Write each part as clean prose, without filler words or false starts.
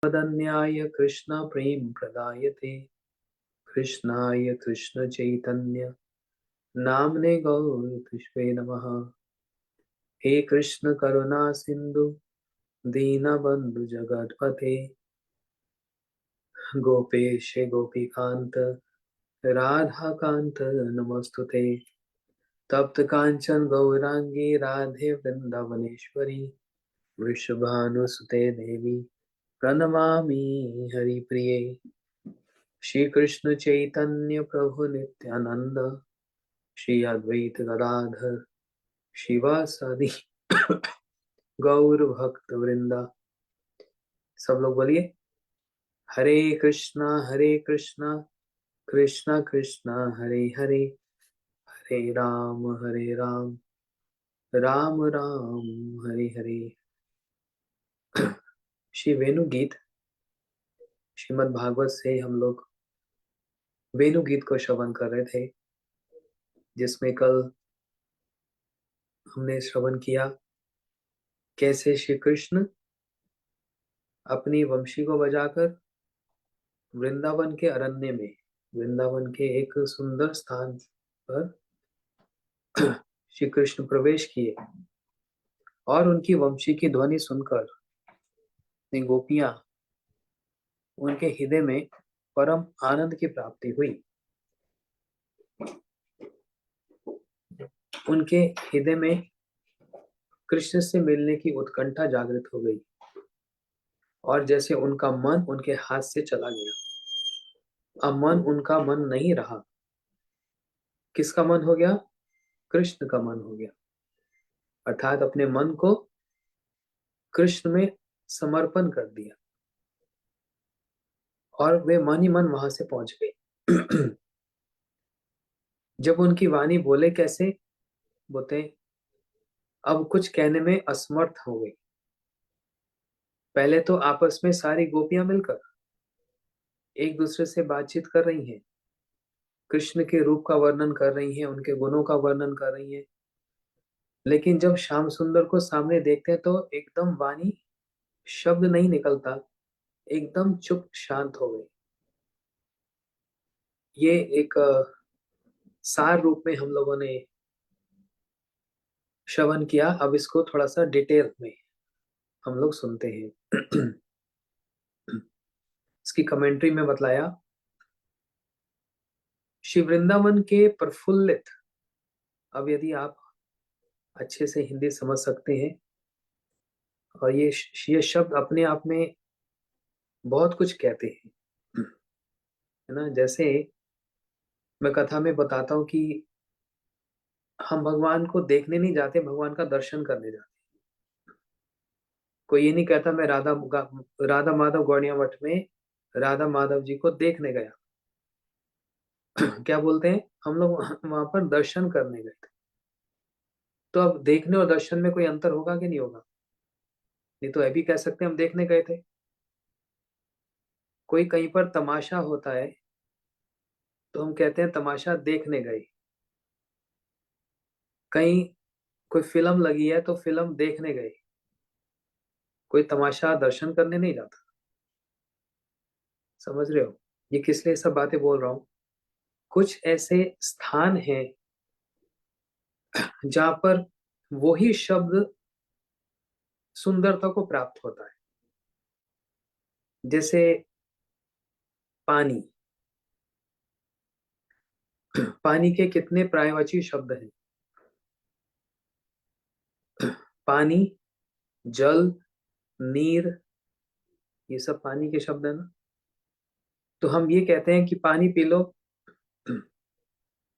वदन्याय कृष्ण प्रेम प्रदायते कृष्णाय कृष्ण चैतन्य नामने गौरकृष्णे नमः। हे कृष्ण करुणा सिंधु दीनबंधु जगतपते गोपेश गोपीकांत राधा कांत नमस्तुते। तप्त कांचन गौरांगी राधे वृंदावनेश्वरी वृषभानुसुते देवी प्रणमामि हरिप्रिये। श्री कृष्ण चैतन्य प्रभु नित्यानंद श्री अद्वैत गदाधर शिवासादि गौर भक्त वृंदा। सब लोग बोलिए हरे कृष्णा कृष्णा कृष्णा हरे हरे हरे राम राम राम हरे हरे। श्री वेणु गीत श्रीमद् भागवत से हम लोग वेणु गीत को श्रवण कर रहे थे, जिसमें कल हमने श्रवण किया कैसे श्री कृष्ण अपनी वंशी को बजाकर वृंदावन के अरण्य में, वृंदावन के एक सुंदर स्थान पर श्री कृष्ण प्रवेश किए और उनकी वंशी की ध्वनि सुनकर गोपियां, उनके हृदय में परम आनंद की प्राप्ति हुई। उनके हृदय में कृष्ण से मिलने की उत्कंठा जागृत हो गई और जैसे उनका मन उनके हाथ से चला गया। अब मन उनका मन नहीं रहा। किसका मन हो गया? कृष्ण का मन हो गया। अर्थात अपने मन को कृष्ण में समर्पण कर दिया और वे मन ही मन वहां से पहुंच गए। जब उनकी वाणी बोले कैसे, बोलते अब कुछ कहने में असमर्थ हो गई। पहले तो आपस में सारी गोपियां मिलकर एक दूसरे से बातचीत कर रही हैं, कृष्ण के रूप का वर्णन कर रही हैं, उनके गुणों का वर्णन कर रही हैं। लेकिन जब श्याम सुंदर को सामने देखते हैं तो एकदम वाणी, शब्द नहीं निकलता, एकदम चुप शांत हो गई। ये एक सार रूप में हम लोगों ने श्रवण किया। अब इसको थोड़ा सा डिटेल में हम लोग सुनते हैं। इसकी कमेंट्री में बतलाया, श्री वृंदावन के प्रफुल्लित, अब यदि आप अच्छे से हिंदी समझ सकते हैं, और ये शब्द अपने आप में बहुत कुछ कहते हैं, है ना। जैसे मैं कथा में बताता हूँ कि हम भगवान को देखने नहीं जाते, भगवान का दर्शन करने जाते। कोई ये नहीं कहता मैं राधा माधव गौड़िया मठ में राधा माधव जी को देखने गया। क्या बोलते हैं? हम लोग वहां पर दर्शन करने गए थे। तो अब देखने और दर्शन में कोई अंतर होगा कि नहीं होगा? नहीं तो ये भी कह सकते हैं हम देखने गए थे। कोई कहीं पर तमाशा होता है तो हम कहते हैं तमाशा देखने गए। कहीं कोई फिल्म लगी है तो फिल्म देखने गए। कोई तमाशा दर्शन करने नहीं जाता। समझ रहे हो? ये किस लिए सब बातें बोल रहा हूं? कुछ ऐसे स्थान हैं जहां पर वही शब्द सुंदरता को प्राप्त होता है। जैसे पानी। पानी के कितने पर्यायवाची शब्द हैं? पानी, जल, नीर, ये सब पानी के शब्द है ना। तो हम ये कहते हैं कि पानी पी लो,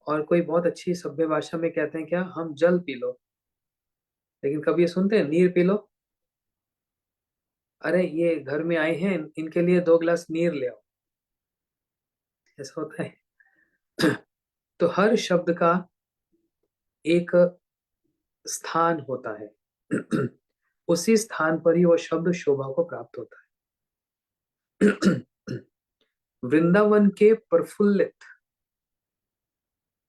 और कोई बहुत अच्छी सभ्य भाषा में कहते हैं क्या, हम जल पी लो। लेकिन कभी ये सुनते हैं नीर पी लो? अरे ये घर में आए हैं, इनके लिए 2 गिलास नीर ले आओ, ऐसा होता है। तो हर शब्द का एक स्थान होता है। उसी स्थान पर ही वो शब्द शोभा को प्राप्त होता है। वृंदावन के प्रफुल्लित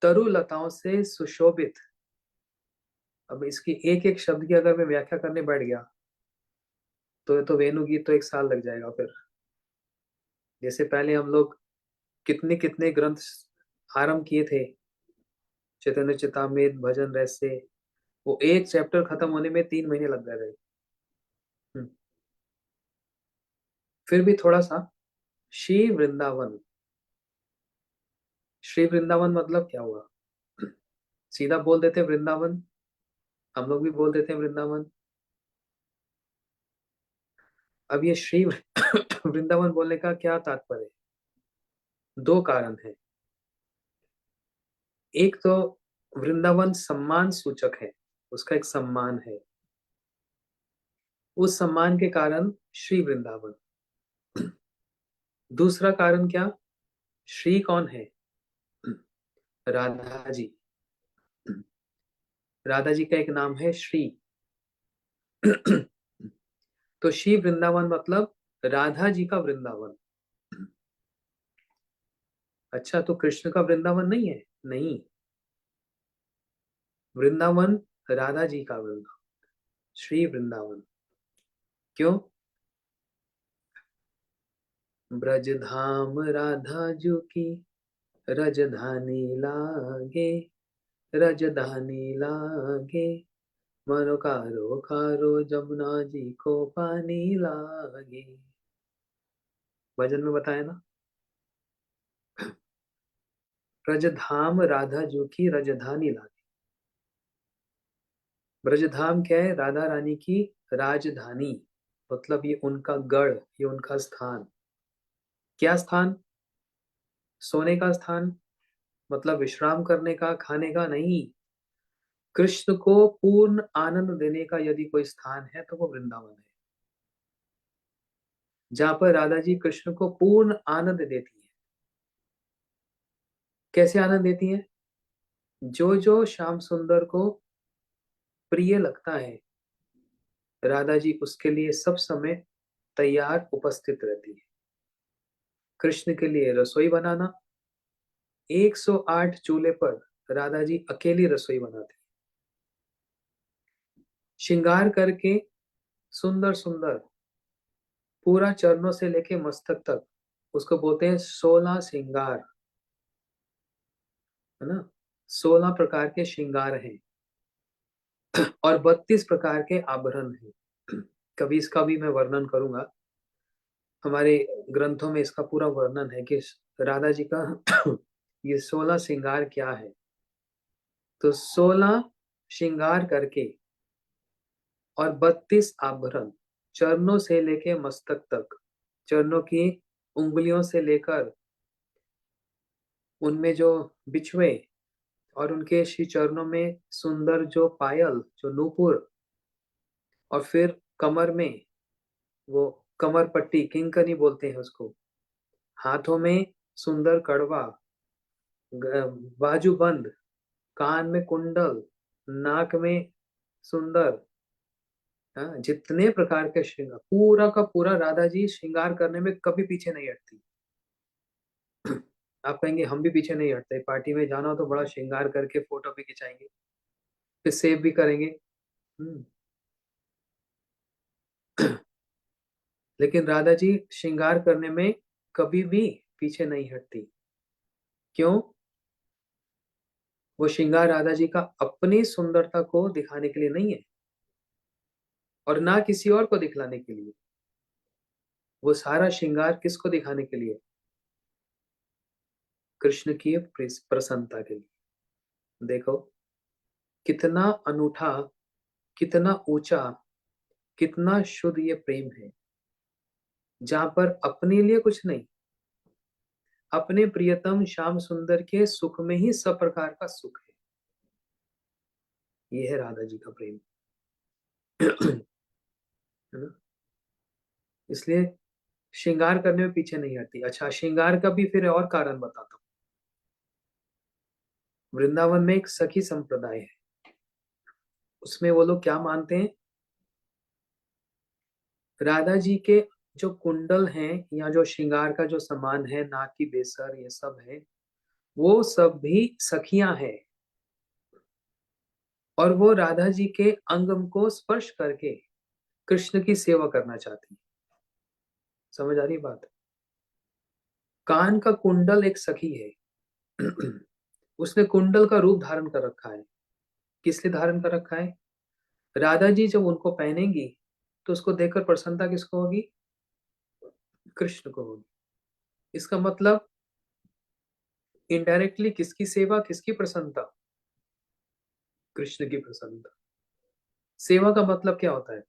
तरु लताओं से सुशोभित। अब इसकी एक एक शब्द की अगर मैं व्याख्या करने बैठ गया तो ये तो वेणु गीत तो 1 साल लग जाएगा फिर। जैसे पहले हम लोग कितने कितने ग्रंथ आरंभ किए थे, चैतन्य चेतामृत, भजन रहस्य, वो एक चैप्टर खत्म होने में 3 महीने लग गए थे। फिर भी थोड़ा सा, श्री वृंदावन, श्री वृंदावन मतलब क्या हुआ? सीधा बोल देते वृंदावन, हम लोग भी बोल देते हैं वृंदावन। अब ये श्री वृंदावन बोलने का क्या तात्पर्य है? 2 कारण है। एक तो वृंदावन सम्मान सूचक है, उसका एक सम्मान है, उस सम्मान के कारण श्री वृंदावन। दूसरा कारण क्या? श्री कौन है? राधा जी। राधा जी का एक नाम है श्री। तो श्री वृंदावन मतलब राधा जी का वृंदावन। अच्छा, तो कृष्ण का वृंदावन नहीं है? नहीं, वृंदावन राधा जी का वृंदावन, श्री वृंदावन। क्यों? ब्रज धाम राधा जू की, रजधानी लागे, रजधानी लागे, मनो कारो कारो जमुना जी को पानी लागे। भजन में बताया ना, ब्रजधाम राधा जू की रजधानी लागे। ब्रजधाम क्या है? राधा रानी की राजधानी, मतलब ये उनका गढ़, ये उनका स्थान। क्या स्थान? सोने का स्थान, मतलब विश्राम करने का, खाने का नहीं। कृष्ण को पूर्ण आनंद देने का यदि कोई स्थान है तो वो वृंदावन है, जहां पर राधा जी कृष्ण को पूर्ण आनंद देती है। कैसे आनंद देती है? जो जो श्याम सुंदर को प्रिय लगता है, राधा जी उसके लिए सब समय तैयार उपस्थित रहती है। कृष्ण के लिए रसोई बनाना, 108 चूल्हे पर राधा जी अकेली रसोई बनाती है। श्रृंगार करके सुंदर सुंदर, पूरा चरणों से लेके मस्तक तक, उसको बोलते हैं 16 श्रृंगार, है ना। 16 प्रकार के श्रृंगार हैं और 32 प्रकार के आभरण हैं। कभी इसका भी मैं वर्णन करूंगा, हमारे ग्रंथों में इसका पूरा वर्णन है कि राधा जी का ये 16 श्रृंगार क्या है। तो 16 श्रृंगार करके और 32 आभरण, चरणों से लेके मस्तक तक, चरणों की उंगलियों से लेकर उनमें जो बिछुए और उनके श्री चरणों में सुंदर जो पायल, जो नूपुर, और फिर कमर में वो कमर पट्टी, किंकनी बोलते हैं उसको, हाथों में सुंदर कड़वा, बाजूबंद, कान में कुंडल, नाक में सुंदर, हाँ, जितने प्रकार के श्रृंगार, पूरा का पूरा राधा जी श्रृंगार करने में कभी पीछे नहीं हटती। आप कहेंगे हम भी पीछे नहीं हटते, पार्टी में जाना हो तो बड़ा श्रृंगार करके फोटो भी खिंचाएंगे, फिर सेव भी करेंगे। हम्म। लेकिन राधा जी श्रृंगार करने में कभी भी पीछे नहीं हटती। क्यों? वो श्रृंगार राधा जी का अपनी सुंदरता को दिखाने के लिए नहीं है और ना किसी और को दिखलाने के लिए। वो सारा श्रृंगार किसको दिखाने के लिए? कृष्ण की प्रसन्नता के लिए। देखो कितना अनूठा, कितना ऊंचा, कितना शुद्ध ये प्रेम है, जहां पर अपने लिए कुछ नहीं, अपने प्रियतम श्याम सुंदर के सुख में ही सब प्रकार का सुख है। ये है राधा जी का प्रेम। है ना। इसलिए श्रृंगार करने में पीछे नहीं हटती। अच्छा, श्रृंगार का भी फिर और कारण बताता हूँ। वृंदावन में एक सखी संप्रदाय है, उसमें वो लोग क्या मानते हैं? राधा जी के जो कुंडल हैं या जो श्रृंगार का जो सामान है, नाक की बेसर, ये सब है, वो सब भी सखियां हैं और वो राधा जी के अंग को स्पर्श करके कृष्ण की सेवा करना चाहती है। समझ आ रही बात? कान का कुंडल एक सखी है। उसने कुंडल का रूप धारण कर रखा है। किस लिए धारण कर रखा है? राधा जी जब उनको पहनेंगी तो उसको देखकर प्रसन्नता किसको होगी? कृष्ण को होगी। इसका मतलब इनडायरेक्टली किसकी सेवा, किसकी प्रसन्नता? कृष्ण की प्रसन्नता। सेवा का मतलब क्या होता है?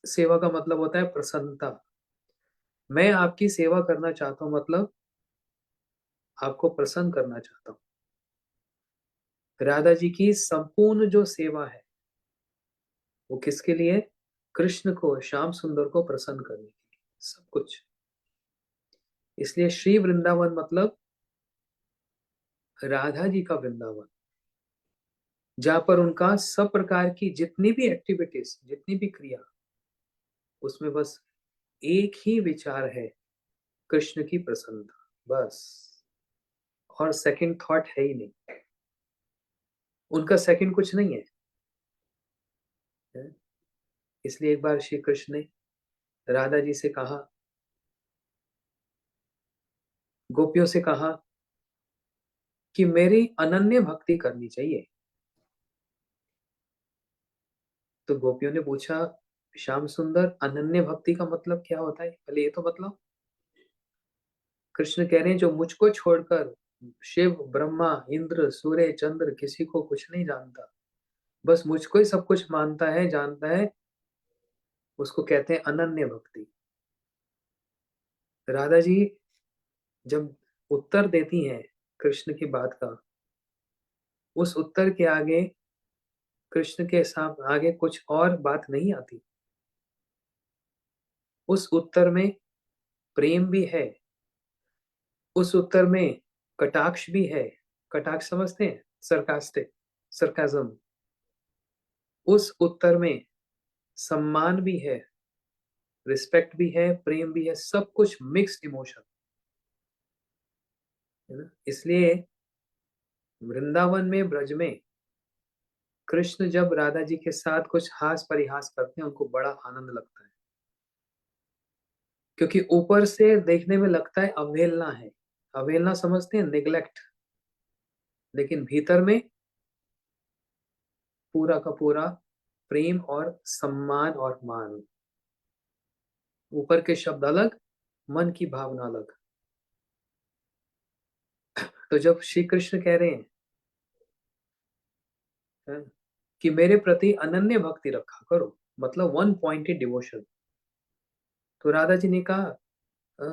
सेवा का मतलब होता है प्रसन्नता। मैं आपकी सेवा करना चाहता हूं, मतलब आपको प्रसन्न करना चाहता हूं। राधा जी की संपूर्ण जो सेवा है वो किसके लिए? कृष्ण को, श्याम सुंदर को प्रसन्न करने के लिए, सब कुछ। इसलिए श्री वृंदावन मतलब राधा जी का वृंदावन, जहां पर उनका सब प्रकार की जितनी भी एक्टिविटीज, जितनी भी क्रिया, उसमें बस एक ही विचार है, कृष्ण की प्रसन्नता, बस। और सेकंड थॉट है ही नहीं, उनका सेकंड कुछ नहीं है। है? इसलिए एक बार श्री कृष्ण ने राधा जी से कहा, गोपियों से कहा कि मेरी अनन्य भक्ति करनी चाहिए। तो गोपियों ने पूछा, श्याम सुंदर, अनन्य भक्ति का मतलब क्या होता है, पहले ये तो बतलाओ। कृष्ण कह रहे हैं, जो मुझको छोड़कर शिव, ब्रह्मा, इंद्र, सूर्य, चंद्र किसी को कुछ नहीं जानता, बस मुझको ही सब कुछ मानता है, जानता है, उसको कहते हैं अनन्य भक्ति। राधा जी जब उत्तर देती हैं कृष्ण की बात का, उस उत्तर के आगे, कृष्ण के साथ आगे कुछ और बात नहीं आती। उस उत्तर में प्रेम भी है, उस उत्तर में कटाक्ष भी है। कटाक्ष समझते हैं? Sarcastic, sarcasm. उस उत्तर में सम्मान भी है, रिस्पेक्ट भी है, प्रेम भी है, सब कुछ मिक्स्ड इमोशन है ना। इसलिए वृंदावन में, ब्रज में, कृष्ण जब राधा जी के साथ कुछ हास परिहास करते हैं, उनको बड़ा आनंद लगता है, क्योंकि ऊपर से देखने में लगता है अवहेलना है। अवहेलना समझते हैं? निग्लेक्ट। लेकिन भीतर में पूरा का पूरा प्रेम और सम्मान और मान। ऊपर के शब्द अलग, मन की भावना अलग। तो जब श्री कृष्ण कह रहे हैं कि मेरे प्रति अनन्य भक्ति रखा करो, मतलब वन पॉइंटेड डिवोशन, तो राधा जी ने कहा, "अ,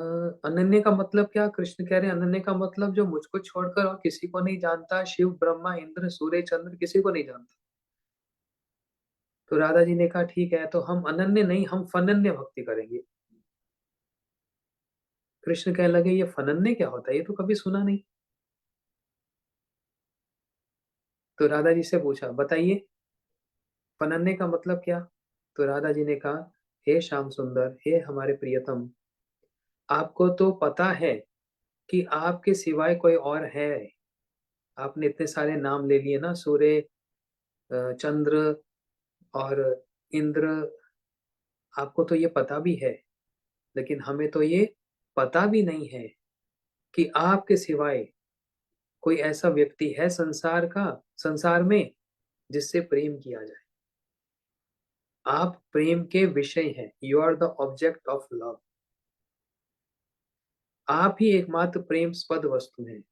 अनन्य का मतलब क्या?" कृष्ण कह रहे हैं, अनन्य का मतलब जो मुझको छोड़कर और किसी को नहीं जानता, शिव, ब्रह्मा, इंद्र, सूर्य, चंद्र किसी को नहीं जानता। तो राधा जी ने कहा, ठीक है, तो हम अनन्य नहीं, हम फनन्य भक्ति करेंगे। कृष्ण कहने लगे, ये फनन्य क्या होता है, ये तो कभी सुना नहीं। तो राधा जी से पूछा, बताइए फनन्य का मतलब क्या? तो राधा जी ने कहा, हे श्याम सुंदर, हे हमारे प्रियतम, आपको तो पता है कि आपके सिवाय कोई और है। आपने इतने सारे नाम ले लिए ना, सूर्य, चंद्र और इंद्र, आपको तो ये पता भी है, लेकिन हमें तो ये पता भी नहीं है कि आपके सिवाय कोई ऐसा व्यक्ति है संसार में जिससे प्रेम किया जाए। आप प्रेम के विषय हैं, you are the object of love. आप ही एकमात्र प्रेमस्पद वस्तु हैं,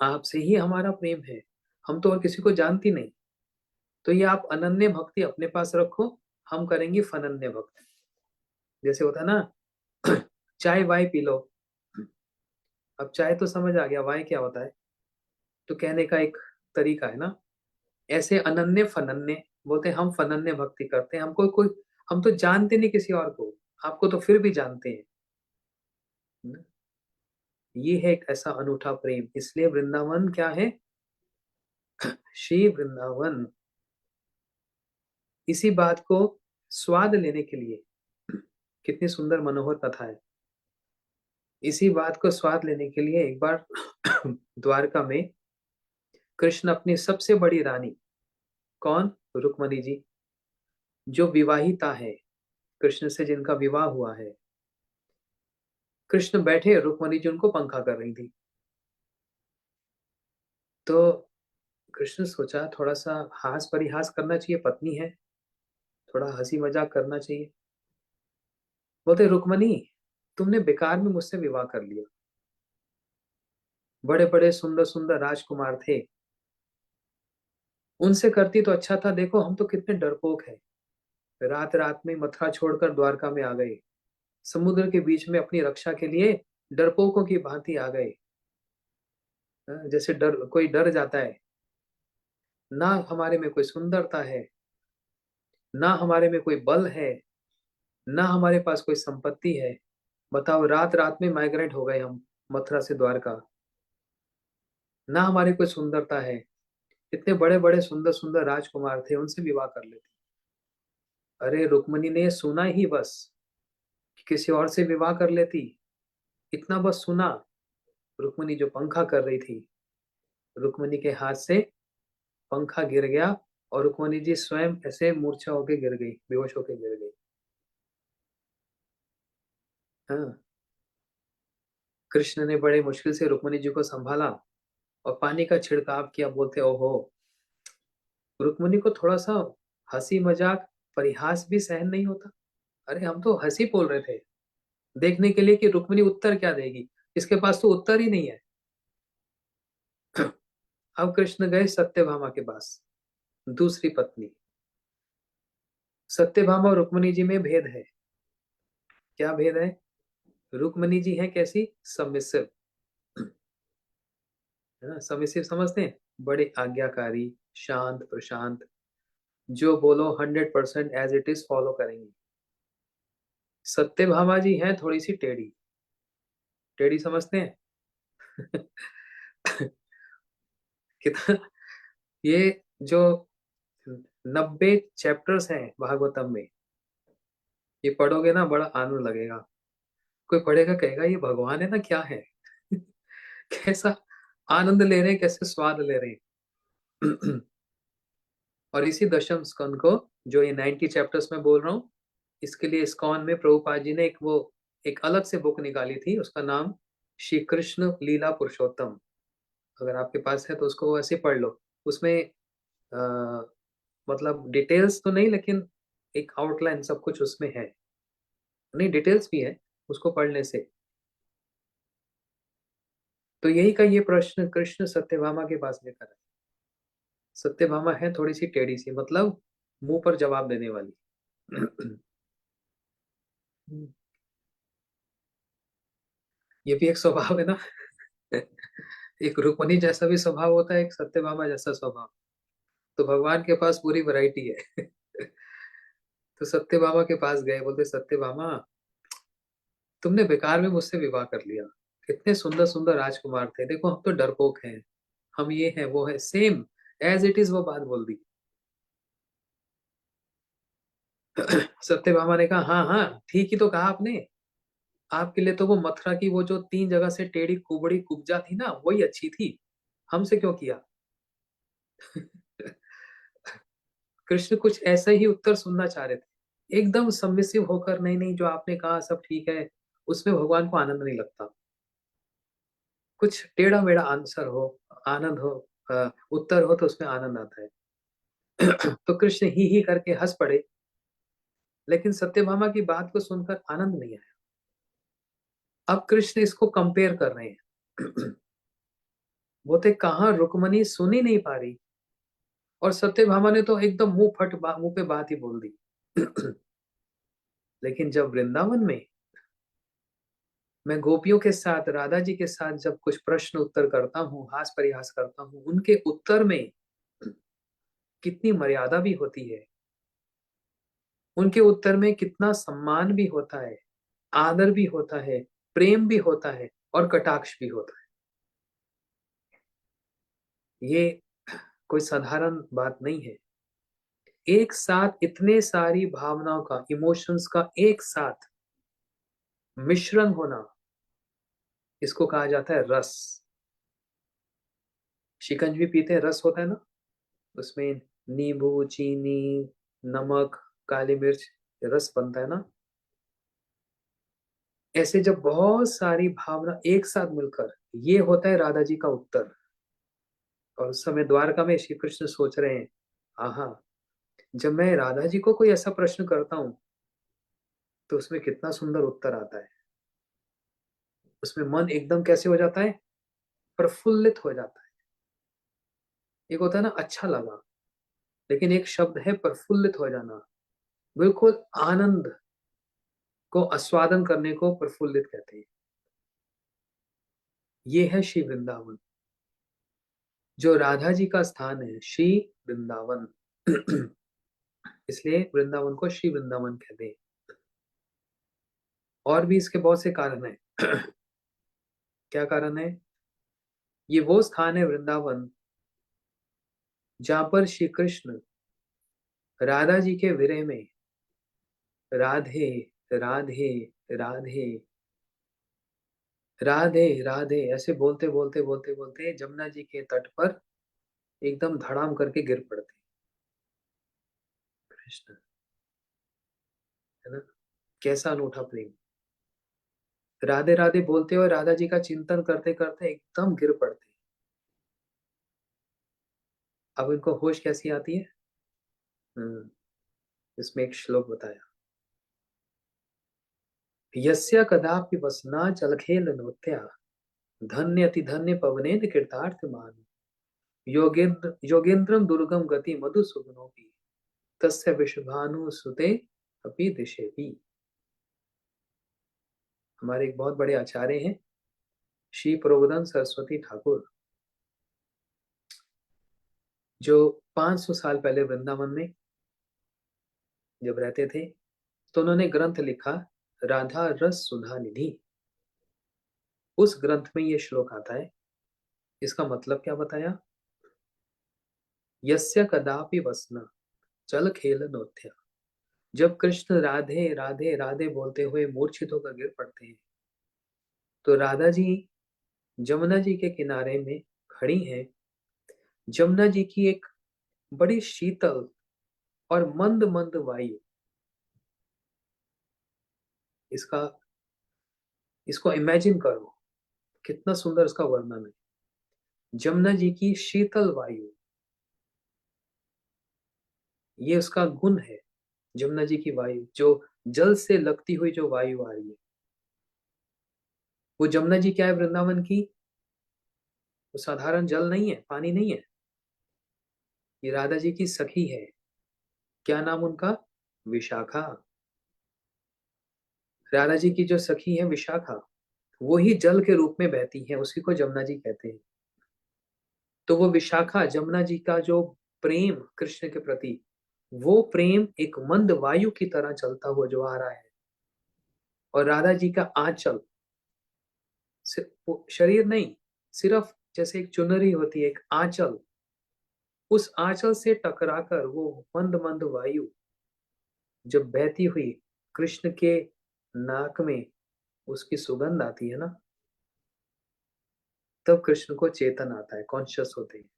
आपसे ही हमारा प्रेम है, हम तो और किसी को जानती नहीं। तो ये आप अनन्य भक्ति अपने पास रखो, हम करेंगे फनन्य भक्ति। जैसे होता है ना, चाय वाय पी लो। अब चाय तो समझ आ गया, वाय क्या होता है, तो कहने का एक तरीका है ना। ऐसे अनन्य फनन्य बोलते हैं, हम फनन्य भक्ति करते हैं, हमको कोई, हम तो जानते नहीं किसी और को, आपको तो फिर भी जानते हैं ना? ये है एक ऐसा अनूठा प्रेम। इसलिए वृंदावन क्या है? श्री वृंदावन। इसी बात को स्वाद लेने के लिए, कितनी सुंदर मनोहर कथा है। इसी बात को स्वाद लेने के लिए एक बार द्वारका में कृष्ण अपनी सबसे बड़ी रानी, कौन? रुक्मणी जी, जो विवाहिता है, कृष्ण से जिनका विवाह हुआ है, कृष्ण बैठे, रुक्मणी जी उनको पंखा कर रही थी। तो कृष्ण सोचा थोड़ा सा हास परिहास करना चाहिए, पत्नी है, थोड़ा हंसी मजाक करना चाहिए। बोलते रुक्मणी, तुमने बेकार में मुझसे विवाह कर लिया। बड़े बड़े सुंदर सुंदर राजकुमार थे, उनसे करती तो अच्छा था। देखो हम तो कितने डरपोक हैं, रात रात में मथुरा छोड़कर द्वारका में आ गए, समुद्र के बीच में अपनी रक्षा के लिए डरपोकों की भांति आ गए। जैसे डर कोई डर जाता है। ना हमारे में कोई सुंदरता है, ना हमारे में कोई बल है, ना हमारे पास कोई संपत्ति है। बताओ, रात रात में माइग्रेट हो गए हम मथुरा से द्वारका। ना हमारी कोई सुंदरता है, इतने बड़े बड़े सुंदर सुंदर राजकुमार थे, उनसे विवाह कर लेते। अरे रुक्मणी ने सुना ही बस कि किसी और से विवाह कर लेती, इतना बस सुना। रुक्मणी जो पंखा कर रही थी, रुक्मणी के हाथ से पंखा गिर गया और रुक्मणी जी स्वयं ऐसे मूर्छा होके गिर गई, बेहोश होके गिर गई। हाँ, कृष्ण ने बड़े मुश्किल से रुक्मणी जी को संभाला और पानी का छिड़काव किया। बोलते ओहो, रुक्मणी को थोड़ा सा हंसी मजाक परिहास भी सहन नहीं होता। अरे हम तो हंसी बोल रहे थे देखने के लिए कि रुक्मणी उत्तर क्या देगी, इसके पास तो उत्तर ही नहीं है। अब कृष्ण गए सत्यभामा के पास, दूसरी पत्नी। सत्यभामा और रुक्मणी जी में भेद है। क्या भेद है? रुक्मणी जी हैं कैसी? सबमिसिव। है ना, सबमिसिव समझते हैं, बड़े आज्ञाकारी, शांत प्रशांत, जो बोलो 100% एज इट इज फॉलो करेंगी। सत्यभामा जी हैं थोड़ी सी टेढ़ी। टेढ़ी समझते हैं? कितना, ये जो 90 चैप्टर्स हैं भागवतम में, ये पढ़ोगे ना बड़ा आनंद लगेगा। कोई पढ़ेगा कहेगा ये भगवान है ना क्या है। कैसा आनंद ले रहे हैं, कैसे स्वाद ले रहे हैं। और इसी दशम स्कंद को, जो ये 90 चैप्टर्स में बोल रहा हूँ, इसके लिए इस्कॉन में प्रभुपाद जी ने एक अलग से बुक निकाली थी, उसका नाम श्री कृष्ण लीला पुरुषोत्तम। अगर आपके पास है तो उसको वैसे पढ़ लो। उसमें आ, मतलब डिटेल्स तो नहीं, लेकिन एक आउटलाइन सब कुछ उसमें है। नहीं, डिटेल्स भी है उसको पढ़ने से। तो यही का ये प्रश्न कृष्ण सत्यभामा के पास लेकर आए। सत्यभामा है थोड़ी सी टेढ़ी सी, मतलब मुंह पर जवाब देने वाली। ये भी एक स्वभाव है ना। एक रुक्मणी जैसा भी स्वभाव होता है, एक सत्यभामा जैसा स्वभाव। तो भगवान के पास पूरी वैरायटी है। तो सत्यभामा के पास गए, बोलते सत्यभामा, तुमने बेकार में मुझसे विवाह कर लिया। कितने सुंदर सुंदर राजकुमार थे, देखो हम तो डरपोक हैं, हम ये हैं वो है, सेम एज इट इज वो बात बोल दी। सत्यभामा ने कहा हाँ हाँ ठीक ही तो कहा आपने। आपके लिए तो वो मथुरा की वो जो 3 जगह से टेढ़ी कुबड़ी कुब्जा थी ना, वही अच्छी थी, हमसे क्यों किया। कृष्ण कुछ ऐसा ही उत्तर सुनना चाह रहे थे, एकदम सबमिसिव होकर, नहीं नहीं जो आपने कहा सब ठीक है। उसमें भगवान को आनंद नहीं लगता। कुछ टेढ़ा मेढ़ा आंसर हो, आनंद हो, उत्तर हो तो उसमें आनंद आता है। तो कृष्ण ही करके हंस पड़े, लेकिन सत्यभामा की बात को सुनकर आनंद नहीं आया। अब कृष्ण इसको कंपेयर कर रहे हैं। बोलते कहाँ रुक्मणी सुन ही नहीं पा रही, और सत्यभामा ने तो एकदम मुंह पे बात ही बोल दी। लेकिन जब वृंदावन में मैं गोपियों के साथ, राधा जी के साथ जब कुछ प्रश्न उत्तर करता हूँ, हास परिहास करता हूँ, उनके उत्तर में कितनी मर्यादा भी होती है, उनके उत्तर में कितना सम्मान भी होता है, आदर भी होता है, प्रेम भी होता है, और कटाक्ष भी होता है। ये कोई साधारण बात नहीं है। एक साथ इतने सारी भावनाओं का, इमोशंस का एक साथ मिश्रण होना, इसको कहा जाता है रस। शिकंजवी पीते हैं, रस होता है ना, उसमें नींबू, चीनी, नमक, काली मिर्च रस बनता है ना, ऐसे जब बहुत सारी भावना एक साथ मिलकर, ये होता है राधा जी का उत्तर। और उस समय द्वारका में श्री कृष्ण सोच रहे हैं, आहा, जब मैं राधा जी को कोई ऐसा प्रश्न करता हूँ तो उसमें कितना सुंदर उत्तर आता है। उसमें मन एकदम कैसे हो जाता है, प्रफुल्लित हो जाता है। एक होता है ना अच्छा लगा, लेकिन एक शब्द है प्रफुल्लित हो जाना। बिल्कुल आनंद को आस्वादन करने को प्रफुल्लित कहते हैं। ये है श्री वृंदावन, जो राधा जी का स्थान है, श्री वृंदावन। इसलिए वृंदावन को श्री वृंदावन कहते हैं। और भी इसके बहुत से कारण है। क्या कारण है? ये वो स्थान है वृंदावन जहां पर श्री कृष्ण राधा जी के विरह में राधे राधे राधे राधे राधे ऐसे बोलते बोलते बोलते बोलते जमुना जी के तट पर एकदम धड़ाम करके गिर पड़ते कृष्ण, है ना? कैसा अनूठा प्रेम। राधे राधे बोलते हुए राधा जी का चिंतन करते करते एकदम गिर पड़ते। अब इनको होश कैसी आती है? इसमें एक श्लोक बताया, यस्य कदापि वसना चलखेल नोत्या धन्य अति धन्य पवनेन कृतार्थ मान योगेंद्रम दुर्गम गति मधुसूदनोपि तस्य विश्वभानु सुते अपि दिशेपि। हमारे एक बहुत बड़े आचार्य हैं श्री प्रबोधन सरस्वती ठाकुर, जो 500 साल पहले वृंदावन में जब रहते थे, तो उन्होंने ग्रंथ लिखा, राधा रस सुधा निधि। उस ग्रंथ में ये श्लोक आता है। इसका मतलब क्या बताया? यस्य कदापि वसना चल खेल नोत्या। जब कृष्ण राधे राधे राधे बोलते हुए मूर्छित होकर गिर पड़ते हैं, तो राधा जी जमुना जी के किनारे में खड़ी हैं। जमुना जी की एक बड़ी शीतल और मंद मंद वायु, इसका इसको इमेजिन करो, कितना सुंदर इसका वर्णन है। जमुना जी की शीतल वायु, ये उसका गुण है। जमुना जी की वायु जो जल से लगती हुई जो वायु आ रही है, वो जमुना जी क्या है वृंदावन की? वो साधारण जल नहीं है, पानी नहीं है। ये राधा जी की सखी है। क्या नाम उनका? विशाखा। राधा जी की जो सखी है विशाखा, वो ही जल के रूप में बहती है, उसी को जमुना जी कहते हैं। तो वो विशाखा जमुना जी का जो प्रेम कृष्ण के प्रति, वो प्रेम एक मंद वायु की तरह चलता हुआ जो आ रहा है। और राधा जी का आंचल, वो शरीर नहीं, सिर्फ जैसे एक चुनरी होती है, एक आंचल, उस आंचल से टकराकर वो मंद मंद वायु जब बहती हुई कृष्ण के नाक में उसकी सुगंध आती है ना, तब कृष्ण को चेतन आता है, कॉन्शियस होते हैं।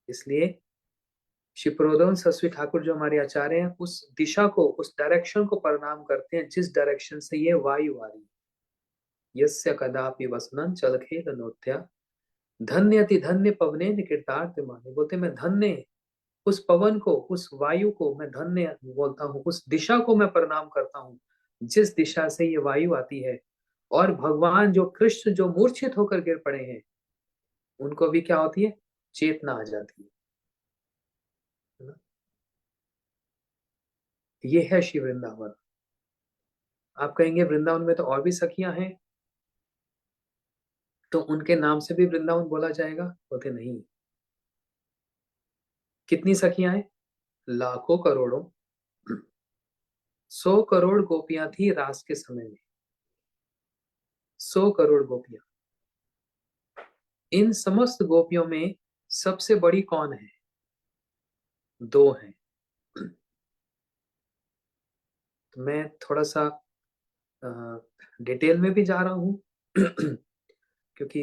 इसलिए श्री प्रोदन सरस्वती ठाकुर जो हमारे आचार्य हैं, उस दिशा को, उस डायरेक्शन को प्रणाम करते हैं जिस डायरेक्शन से ये वायु आ रही है। यस्य कदापि वसनं चलखेल नोत्या धन्य अति धन्य पवने कृतार्थ माने। बोलते मैं धन्य उस पवन को, उस वायु को मैं धन्य बोलता हूँ, उस दिशा को मैं प्रणाम करता हूँ जिस दिशा से ये वायु आती है। और भगवान जो कृष्ण जो मूर्छित होकर गिर पड़े हैं, उनको भी क्या होती है? चेतना आ जाती है ना? ये है श्री वृंदावन। आप कहेंगे वृंदावन में तो और भी सखियां हैं, तो उनके नाम से भी वृंदावन बोला जाएगा? बोलते नहीं। कितनी सखियां हैं? लाखों करोड़ों। 100 करोड़ गोपियां थी रास के समय में। 100 करोड़ गोपियां। इन समस्त गोपियों में सबसे बड़ी कौन है? दो हैं। तो मैं थोड़ा सा डिटेल में भी जा रहा हूं क्योंकि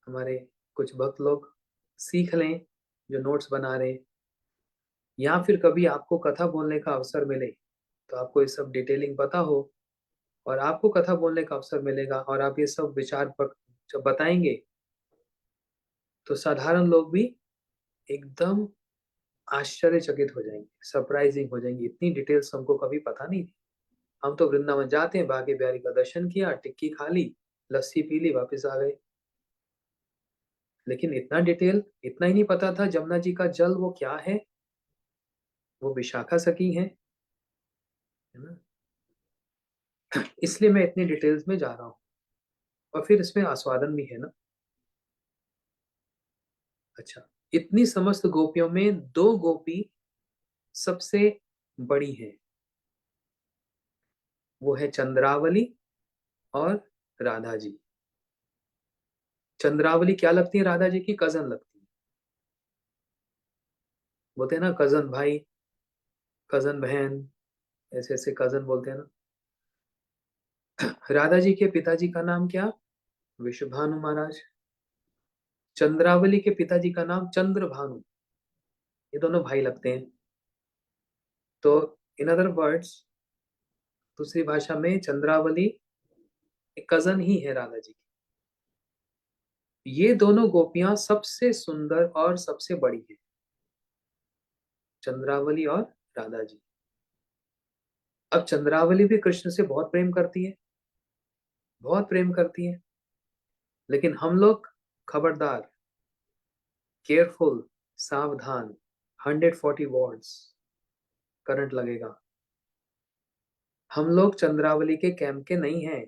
हमारे कुछ भक्त लोग सीख लें जो नोट्स बना रहे, या फिर कभी आपको कथा बोलने का अवसर मिले तो आपको ये सब डिटेलिंग पता हो, और आपको कथा बोलने का अवसर मिलेगा और आप ये सब विचार पर जब बताएंगे तो साधारण लोग भी एकदम आश्चर्यचकित हो जाएंगे, सरप्राइजिंग हो जाएंगे, इतनी डिटेल्स हमको कभी पता नहीं थी। हम तो वृंदावन जाते हैं, बांके बिहारी का दर्शन किया, टिक्की खा ली, लस्सी पी ली, वापस आ गए। लेकिन इतना डिटेल, इतना ही नहीं पता था जमुना जी का जल वो क्या है, वो विशाखा सखी है ना। इसलिए मैं इतनी डिटेल्स में जा रहा हूँ, और फिर इसमें आस्वादन भी है ना। अच्छा, इतनी समस्त गोपियों में दो गोपी सबसे बड़ी है, वो है चंद्रावली और राधा जी। चंद्रावली क्या लगती है? राधा जी की कजन लगती है। बोलते हैं ना कजन भाई, कजन बहन, ऐसे ऐसे कजन बोलते हैं ना। राधा जी के पिताजी का नाम क्या? विश्वभानु महाराज। चंद्रावली के पिताजी का नाम चंद्रभानु। ये दोनों भाई लगते हैं। तो इन अदर वर्ड्स, दूसरी भाषा में चंद्रावली एक कजन ही है राधा जी की। ये दोनों गोपियां सबसे सुंदर और सबसे बड़ी है, चंद्रावली और राधा जी। अब चंद्रावली भी कृष्ण से बहुत प्रेम करती है, बहुत प्रेम करती है, लेकिन हम लोग खबरदार, केयरफुल, सावधान, 140 वॉट्स करंट लगेगा। हम लोग चंद्रावली के कैंप के नहीं हैं,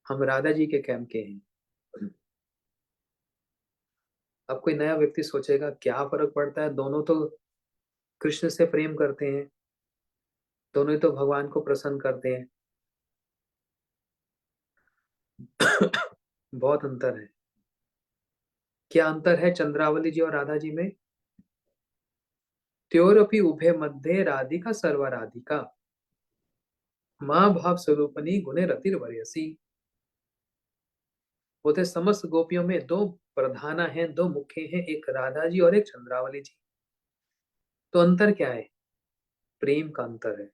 हम राधा जी के कैंप के हैं। अब कोई नया व्यक्ति सोचेगा क्या फर्क पड़ता है, दोनों तो कृष्ण से प्रेम करते हैं, दोनों ही तो भगवान को प्रसन्न करते हैं। बहुत अंतर है। क्या अंतर है चंद्रावली जी और राधा जी में? त्योरपि उभे मध्ये राधिका सर्व राधिका, माँ भाव स्वरूपनी गुणे रतिर वरीयसी। बोलते समस्त गोपियों में दो प्रधाना हैं, दो मुख्य हैं, एक राधा जी और एक चंद्रावली जी। तो अंतर क्या है? प्रेम का अंतर है।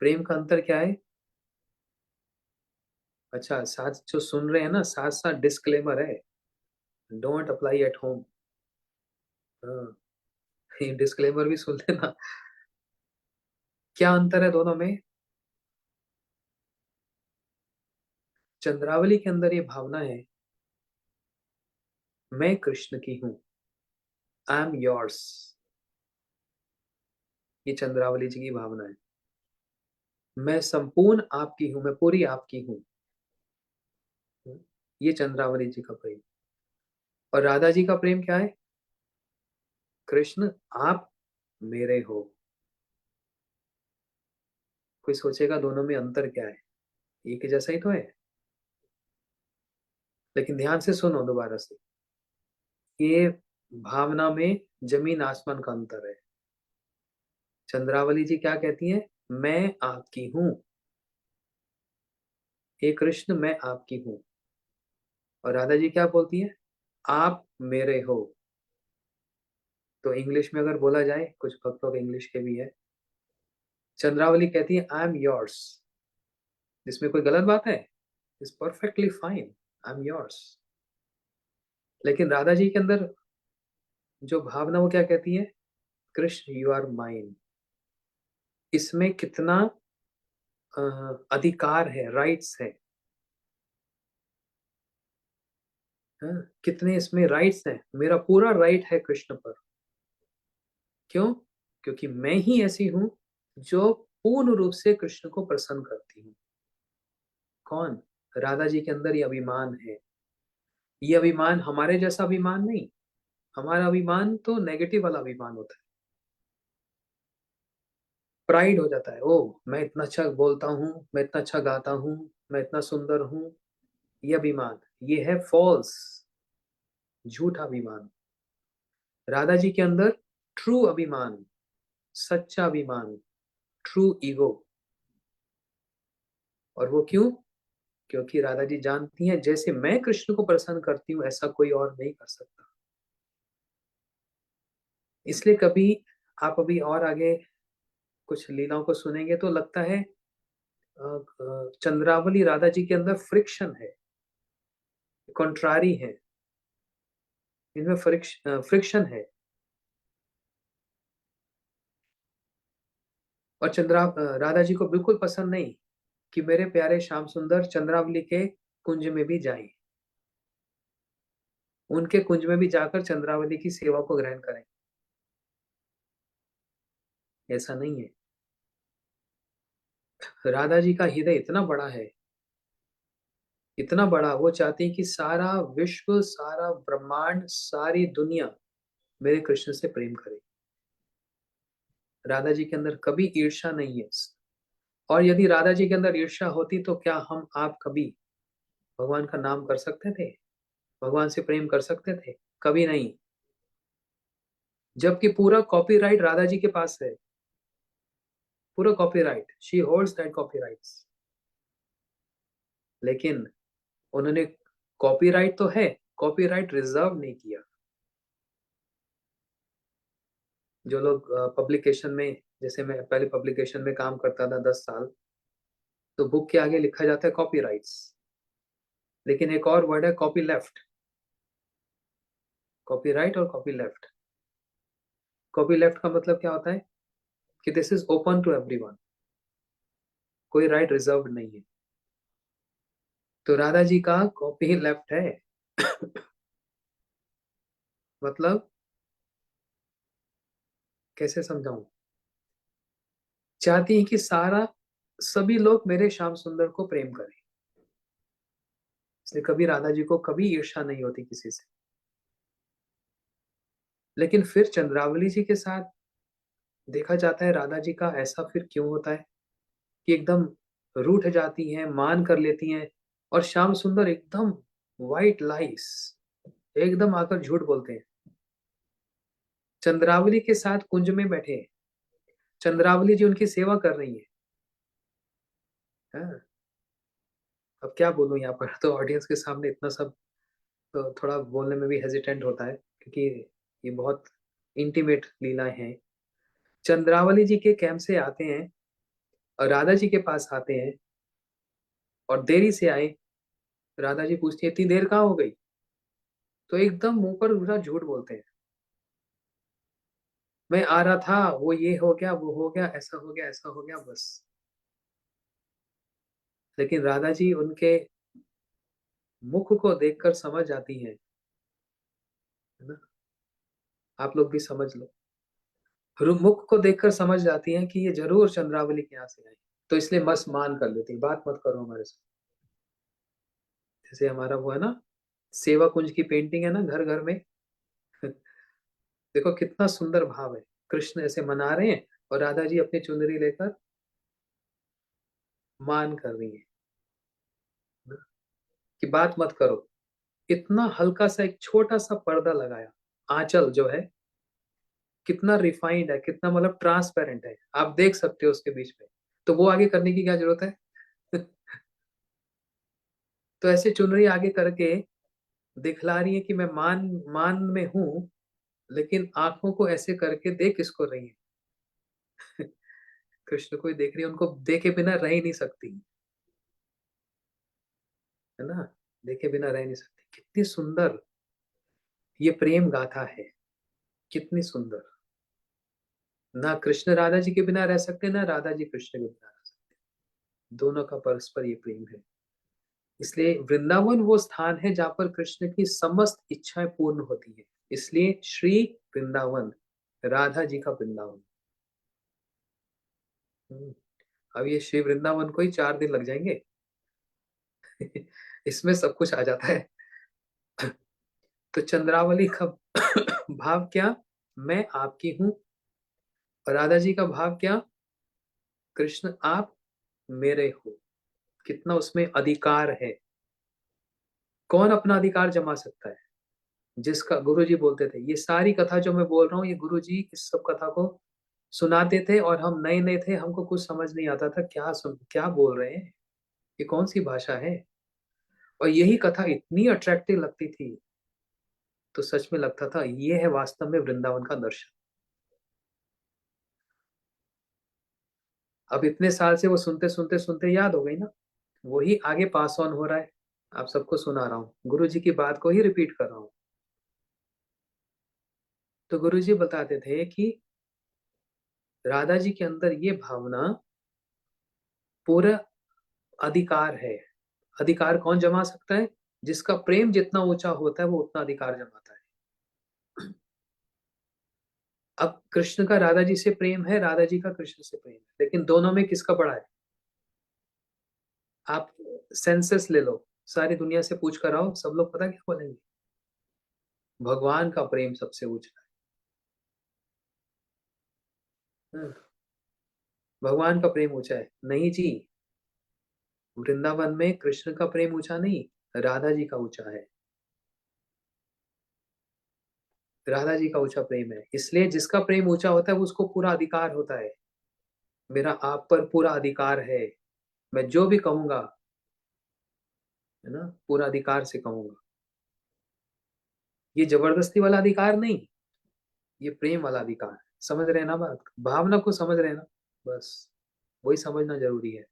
प्रेम का अंतर क्या है? अच्छा, साथ जो सुन रहे हैं ना, साथ साथ डिस्क्लेमर है, डोंट अप्लाई एट होम। हाँ, ये डिस्क्लेमर भी सुन लेना। क्या अंतर है दोनों में? चंद्रावली के अंदर ये भावना है, मैं कृष्ण की हूं, आई एम योर्स। ये चंद्रावली जी की भावना है। मैं संपूर्ण आपकी हूं, मैं पूरी आपकी हूं। ये चंद्रावली जी का प्रेम। और राधा जी का प्रेम क्या है? कृष्ण आप मेरे हो। कोई सोचेगा दोनों में अंतर क्या है, एक जैसा ही तो है। लेकिन ध्यान से सुनो दोबारा से, ये भावना में जमीन आसमान का अंतर है। चंद्रावली जी क्या कहती हैं? मैं आपकी हूं, हे कृष्ण मैं आपकी हूं। और राधा जी क्या बोलती हैं? आप मेरे हो। तो इंग्लिश में अगर बोला जाए, कुछ भक्तों के इंग्लिश के भी है, चंद्रावली कहती है आई एम योर्स। इसमें कोई गलत बात है? Is perfectly fine, I am yours. लेकिन राधा जी के अंदर जो भावना, वो क्या कहती है? Krishna you are mine. इसमें कितना अधिकार है, राइट्स है, हाँ? कितने इसमें राइट्स हैं, मेरा पूरा राइट है कृष्ण पर। क्यों? क्योंकि मैं ही ऐसी हूं जो पूर्ण रूप से कृष्ण को प्रसन्न करती हूँ। कौन? राधा जी के अंदर ये अभिमान है। ये अभिमान हमारे जैसा अभिमान नहीं। हमारा अभिमान तो नेगेटिव वाला अभिमान होता है। प्राइड हो जाता है, ओ मैं इतना अच्छा बोलता हूँ, मैं इतना अच्छा गाता हूँ, मैं इतना सुंदर हूँ। ये अभिमान, ये है फॉल्स, झूठा अभिमान। राधा जी के अंदर ट्रू अभिमान, सच्चा अभिमान, ट्रू ईगो। और वो क्यों? क्योंकि राधा जी जानती हैं जैसे मैं कृष्ण को प्रसन्न करती हूँ ऐसा कोई और नहीं कर सकता। इसलिए कभी आप अभी और आगे कुछ लीलाओं को सुनेंगे तो लगता है चंद्रावली राधा जी के अंदर फ्रिक्शन है, कॉन्ट्रारी है, इनमें फ्रिक्शन है। और राधा जी को बिल्कुल पसंद नहीं कि मेरे प्यारे श्याम सुंदर चंद्रावली के कुंज में भी जाएं, उनके कुंज में भी जाकर चंद्रावली की सेवा को ग्रहण करें। ऐसा नहीं है। राधा जी का हृदय इतना बड़ा है, इतना बड़ा, वो चाहती है कि सारा विश्व, सारा ब्रह्मांड, सारी दुनिया मेरे कृष्ण से प्रेम करे। राधा जी के अंदर कभी ईर्ष्या नहीं है। और यदि राधा जी के अंदर ईर्ष्या होती तो क्या हम आप कभी भगवान का नाम कर सकते थे, भगवान से प्रेम कर सकते थे? कभी नहीं। जबकि पूरा कॉपीराइट राधा जी के पास है, पूरा copyright, she holds that copyrights. लेकिन उन्होंने, कॉपीराइट तो है, कॉपीराइट रिजर्व नहीं किया। जो लोग पब्लिकेशन में, जैसे मैं पहले पब्लिकेशन में काम करता था 10 साल, तो बुक के आगे लिखा जाता है कॉपीराइट्स, लेकिन एक और वर्ड है कॉपी लेफ्ट। कॉपीराइट और कॉपी लेफ्ट। कॉपी लेफ्ट का मतलब क्या होता है कि this is open to everyone, कोई राइट रिजर्व नहीं है। तो राधा जी का कॉपी लेफ्ट है। मतलब कैसे समझाऊं? चाहती है कि सारा, सभी लोग मेरे श्याम सुंदर को प्रेम करें, इसलिए कभी राधा जी को कभी ईर्ष्या नहीं होती किसी से। लेकिन फिर चंद्रावली जी के साथ देखा जाता है राधा जी का ऐसा फिर क्यों होता है कि एकदम रूठ जाती हैं, मान कर लेती हैं, और श्याम सुंदर एकदम वाइट लाइस, एकदम आकर झूठ बोलते हैं। चंद्रावली के साथ कुंज में बैठे हैं, चंद्रावली जी उनकी सेवा कर रही है। हाँ, अब क्या बोलूं यहाँ पर, तो ऑडियंस के सामने इतना सब, तो थोड़ा बोलने में भी हेजिटेंट होता है, क्योंकि ये बहुत इंटीमेट लीलाएं हैं। चंद्रावली जी के कैंप से आते हैं और राधा जी के पास आते हैं, और देरी से आए। राधा जी पूछती है इतनी देर कहाँ हो गई? तो एकदम मुंह पर पूरा झूठ बोलते हैं, मैं आ रहा था, वो ये हो गया, वो हो गया, ऐसा हो गया, ऐसा हो गया, बस। लेकिन राधा जी उनके मुख को देखकर समझ जाती हैं, है ना? आप लोग भी समझ लो, मुख को देखकर समझ जाती हैं कि ये जरूर चंद्रावली के यहाँ से आई। तो इसलिए बस मान कर लेती, बात मत करो हमारे साथ। जैसे हमारा वो है ना, सेवा कुंज की पेंटिंग है ना घर घर में। देखो कितना सुंदर भाव है, कृष्ण ऐसे मना रहे हैं और राधा जी अपनी चुनरी लेकर मान कर रही है कि बात मत करो। इतना हल्का सा एक छोटा सा पर्दा लगाया, आंचल जो है कितना रिफाइंड है, कितना मतलब ट्रांसपेरेंट है, आप देख सकते हो उसके बीच में। तो वो आगे करने की क्या जरूरत है? तो ऐसे चुनरी आगे करके दिखला रही है कि मैं मान मान में हूं, लेकिन आंखों को ऐसे करके देख किसको रही है? कृष्ण को ही देख रही है, उनको देखे बिना रह ही नहीं सकती, है ना? देखे बिना रह नहीं सकती। कितनी सुंदर ये प्रेम गाथा है, कितनी सुंदर। ना कृष्ण राधा जी के बिना रह सकते, ना राधा जी कृष्ण के बिना रह सकते। दोनों का परस्पर ये प्रेम है। इसलिए वृंदावन वो स्थान है जहां पर कृष्ण की समस्त इच्छाएं पूर्ण होती है। इसलिए श्री वृंदावन, राधा जी का वृंदावन। हम्म, अब ये श्री वृंदावन को ही 4 दिन लग जाएंगे। इसमें सब कुछ आ जाता है। तो चंद्रावली का भाव क्या? मैं आपकी हूं। और राधा जी का भाव क्या? कृष्ण आप मेरे हो। कितना उसमें अधिकार है। कौन अपना अधिकार जमा सकता है? जिसका, गुरु जी बोलते थे, ये सारी कथा जो मैं बोल रहा हूँ, ये गुरु जी इस सब कथा को सुनाते थे, और हम नए नए थे, हमको कुछ समझ नहीं आता था, क्या बोल रहे हैं, ये कौन सी भाषा है। और यही कथा इतनी अट्रैक्टिव लगती थी, तो सच में लगता था ये है वास्तव में वृंदावन का दर्शन। अब इतने साल से वो सुनते सुनते सुनते याद हो गई ना, वही आगे पास ऑन हो रहा है। आप सबको सुना रहा हूँ, गुरु जी की बात को ही रिपीट कर रहा हूँ। तो गुरु जी बताते थे कि राधा जी के अंदर ये भावना पूरा अधिकार है। अधिकार कौन जमा सकता है? जिसका प्रेम जितना ऊंचा होता है वो उतना अधिकार जमाता है। अब कृष्ण का राधा जी से प्रेम है, राधा जी का कृष्ण से प्रेम है, लेकिन दोनों में किसका बड़ा है? आप सेंसस ले लो, सारी दुनिया से पूछ कर आओ, सब लोग पता क्या बोलेंगे? भगवान का प्रेम सबसे ऊंचा है। भगवान का प्रेम ऊंचा है नहीं जी। वृंदावन में कृष्ण का प्रेम ऊंचा नहीं, राधा जी का ऊंचा है। राधा जी का ऊंचा प्रेम है, इसलिए जिसका प्रेम ऊंचा होता है उसको पूरा अधिकार होता है। मेरा आप पर पूरा अधिकार है, मैं जो भी कहूंगा, है ना, पूरा अधिकार से कहूंगा। ये जबरदस्ती वाला अधिकार नहीं, ये प्रेम वाला अधिकार है। समझ रहे हैं ना बात, भावना को समझ रहे हैं ना? बस वही समझना जरूरी है।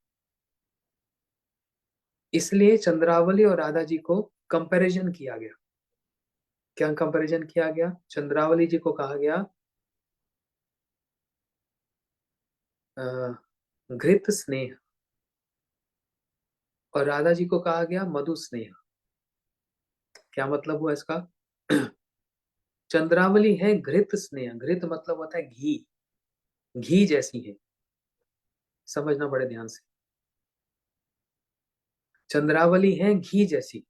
इसलिए चंद्रावली और राधा जी को कंपैरिजन किया गया। क्या कंपैरिजन किया गया? चंद्रावली जी को कहा गया अ, घृत स्नेह, और राधा जी को कहा गया मधु स्नेह। क्या मतलब हुआ इसका? चंद्रावली है घृत स्नेह, घृत मतलब होता है घी, घी जैसी है। समझना बड़े ध्यान से। चंद्रावली है घी जैसी,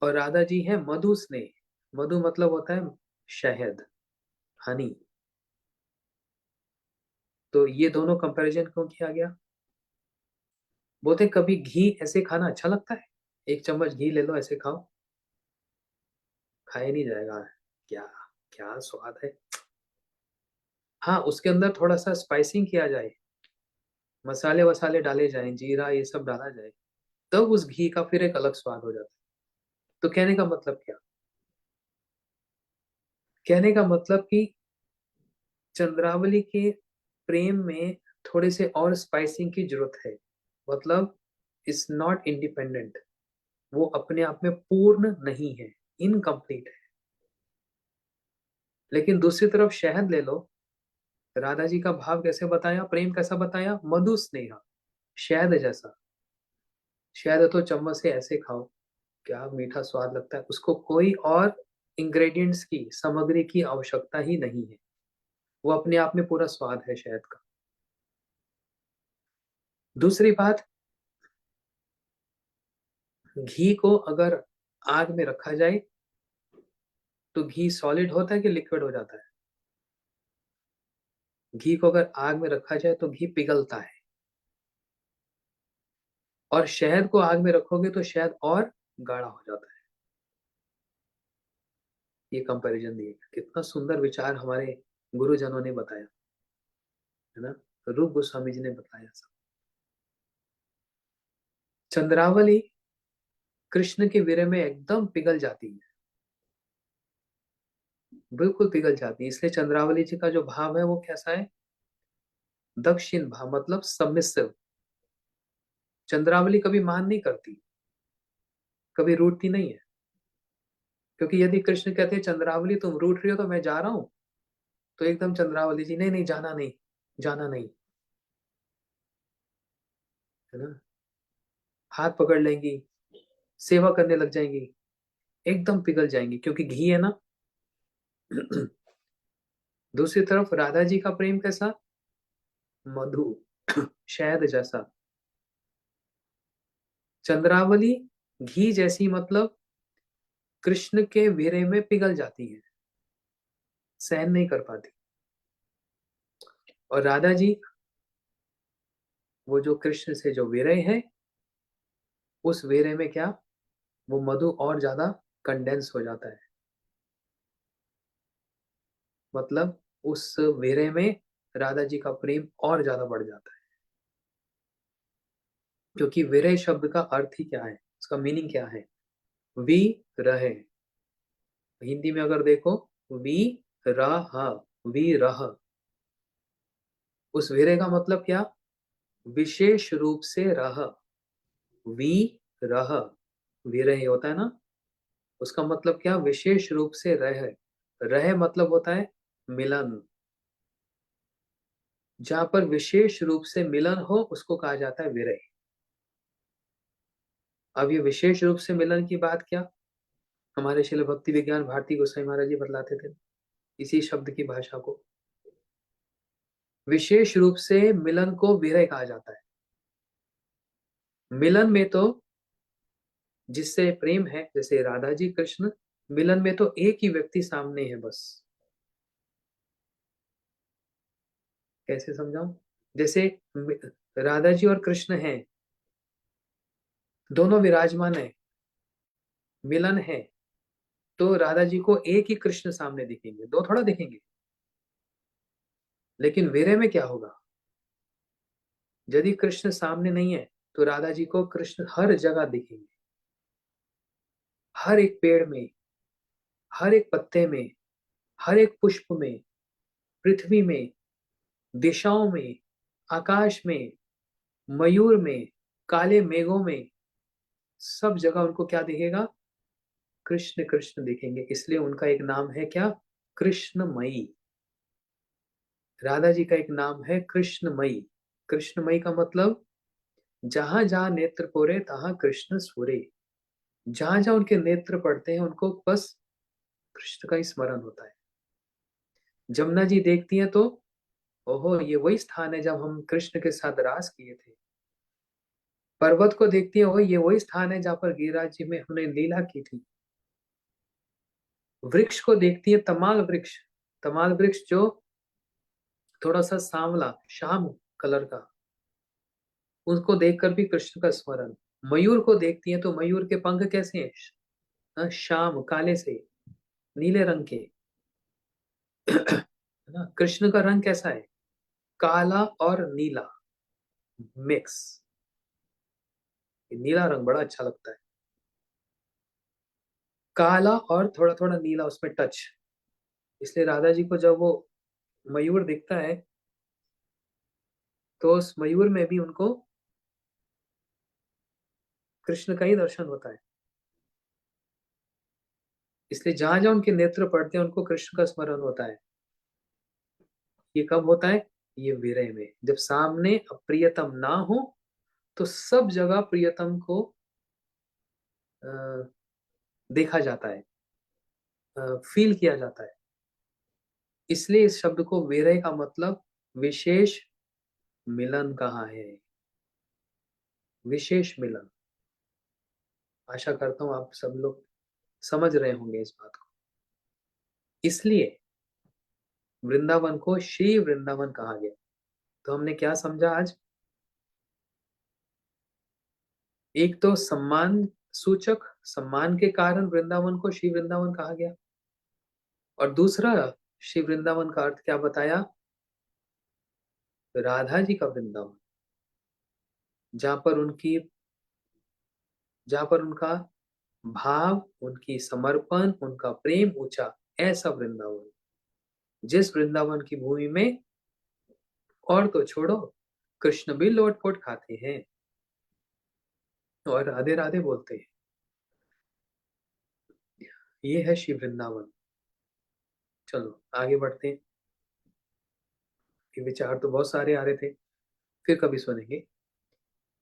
और राधा जी है मधु स्नेह। मधु मतलब होता है शहद, हनी। तो ये दोनों कंपैरिजन क्यों किया गया? बोलते कभी घी ऐसे खाना अच्छा लगता है? एक चम्मच घी ले लो ऐसे खाओ, खाया नहीं जाएगा। क्या, क्या स्वाद है। हाँ, उसके अंदर थोड़ा सा स्पाइसिंग किया जाए, मसाले वसाले डाले जाएं, जीरा ये सब डाला जाए, तब उस घी का फिर एक अलग स्वाद हो जाता है। तो कहने का मतलब क्या? कहने का मतलब कि चंद्रावली के प्रेम में थोड़े से और स्पाइसिंग की जरूरत है। मतलब इज नॉट इंडिपेंडेंट, वो अपने आप में पूर्ण नहीं है, इनकम्प्लीट है। लेकिन दूसरी तरफ शहद ले लो, राधा जी का भाव कैसे बताया, प्रेम कैसा बताया? मधु स्नेह, शहद जैसा। शहद तो चम्मच से ऐसे खाओ, क्या मीठा स्वाद लगता है। उसको कोई और इंग्रेडिएंट्स की, सामग्री की आवश्यकता ही नहीं है, वो अपने आप में पूरा स्वाद है शहद का। दूसरी बात, घी को अगर आग में रखा जाए तो घी सॉलिड होता है कि लिक्विड हो जाता है? घी को अगर आग में रखा जाए तो घी पिघलता है, और शहद को आग में रखोगे तो शहद और गाढ़ा हो जाता है। ये कंपैरिजन दिए, कितना सुंदर विचार हमारे गुरुजनों ने बताया, है ना। रूप गोस्वामी जी ने बताया सब। चंद्रावली कृष्ण के विरह में एकदम पिघल जाती है, बिल्कुल पिघल जाती है। इसलिए चंद्रावली जी का जो भाव है वो कैसा है? दक्षिण भाव, मतलब सबमिसिव। चंद्रावली कभी मान नहीं करती, कभी रूठती नहीं है। क्योंकि यदि कृष्ण कहते हैं चंद्रावली तुम रूठ रही हो तो मैं जा रहा हूं, तो एकदम चंद्रावली जी नहीं नहीं, जाना नहीं, जाना नहीं, है ना। हाथ पकड़ लेंगी, सेवा करने लग जाएंगी, एकदम पिघल जाएंगी, क्योंकि घी है ना। दूसरी तरफ राधा जी का प्रेम कैसा? मधु, शहद जैसा। चंद्रावली घी जैसी, मतलब कृष्ण के विरह में पिघल जाती है, सहन नहीं कर पाती। और राधा जी, वो जो कृष्ण से जो विरह है, उस विरह में क्या, वो मधु और ज्यादा कंडेंस हो जाता है। मतलब उस विरह में राधा जी का प्रेम और ज्यादा बढ़ जाता है। क्योंकि विरह शब्द का अर्थ ही क्या है, उसका मीनिंग क्या है? वी रहे। हिंदी में अगर देखो, वी रहा, वी रह। उस विरह का मतलब क्या? विशेष रूप से रह, वी रह, विरह होता है ना, उसका मतलब क्या, विशेष रूप से रह, रह मतलब होता है मिलन, जहां पर विशेष रूप से मिलन हो उसको कहा जाता है विरह। अब ये विशेष रूप से मिलन की बात क्या, हमारे शिल भक्ति विज्ञान भारती गोसाई महाराज जी बतलाते थे इसी शब्द की भाषा को। विशेष रूप से मिलन को विरह कहा जाता है। मिलन में तो जिससे प्रेम है, जैसे राधा जी कृष्ण, मिलन में तो एक ही व्यक्ति सामने है बस। कैसे समझाऊं, जैसे राधा जी और कृष्ण हैं, दोनों विराजमान है, मिलन है, तो राधा जी को एक ही कृष्ण सामने दिखेंगे, दो थोड़ा दिखेंगे। लेकिन विरह में क्या होगा, यदि कृष्ण सामने नहीं है तो राधा जी को कृष्ण हर जगह दिखेंगे, हर एक पेड़ में, हर एक पत्ते में, हर एक पुष्प में, पृथ्वी में, दिशाओं में, आकाश में, मयूर में, काले मेघों में, सब जगह उनको क्या दिखेगा, कृष्ण कृष्ण दिखेंगे। इसलिए उनका एक नाम है क्या, कृष्णमयी। राधा जी का एक नाम है कृष्णमयी। कृष्णमयी का मतलब जहां जहां नेत्र कोरे तहां कृष्ण सुरे, जहां जहां उनके नेत्र पड़ते हैं उनको बस कृष्ण का ही स्मरण होता है। जमुना जी देखती हैं तो ओहो ये वही स्थान है जब हम कृष्ण के साथ रास किए थे। पर्वत को देखती है, ओहो ये वही स्थान है जहां पर गिरिराज जी में हमने लीला की थी। वृक्ष को देखती है, तमाल वृक्ष जो थोड़ा सा सांवला शाम कलर का, उसको देखकर भी कृष्ण का स्मरण। मयूर को देखती है तो मयूर के पंख कैसे हैं, श्याम काले से, नीले रंग के, है ना। कृष्ण का रंग कैसा है, काला और नीला मिक्स, नीला रंग बड़ा अच्छा लगता है, काला और थोड़ा थोड़ा नीला उसमें टच। इसलिए राधा जी को जब वो मयूर दिखता है तो उस मयूर में भी उनको कृष्ण का ही दर्शन होता है। इसलिए जहां जहां उनके नेत्र पड़ते हैं उनको कृष्ण का स्मरण होता है। ये कब होता है, ये विरह में, जब सामने प्रियतम ना हो तो सब जगह प्रियतम को अ, देखा जाता है, फील किया जाता है। इसलिए इस शब्द को विरह का मतलब विशेष मिलन कहा है, विशेष मिलन। आशा करता हूं आप सब लोग समझ रहे होंगे इस बात को। इसलिए वृंदावन को श्री वृंदावन कहा गया। तो हमने क्या समझा आज, एक तो सम्मान सूचक, सम्मान के कारण वृंदावन को श्री वृंदावन कहा गया, और दूसरा श्री वृंदावन का अर्थ क्या बताया, राधा जी का वृंदावन, जहां पर उनकी, जहां पर उनका भाव, उनकी समर्पण, उनका प्रेम ऊंचा, ऐसा वृंदावन, जिस वृंदावन की भूमि में और तो छोड़ो कृष्ण भी लोटपोट खाते हैं और राधे राधे बोलते हैं। ये है श्री वृंदावन। चलो आगे बढ़ते हैं, ये विचार तो बहुत सारे आ रहे थे, फिर कभी सुनेंगे।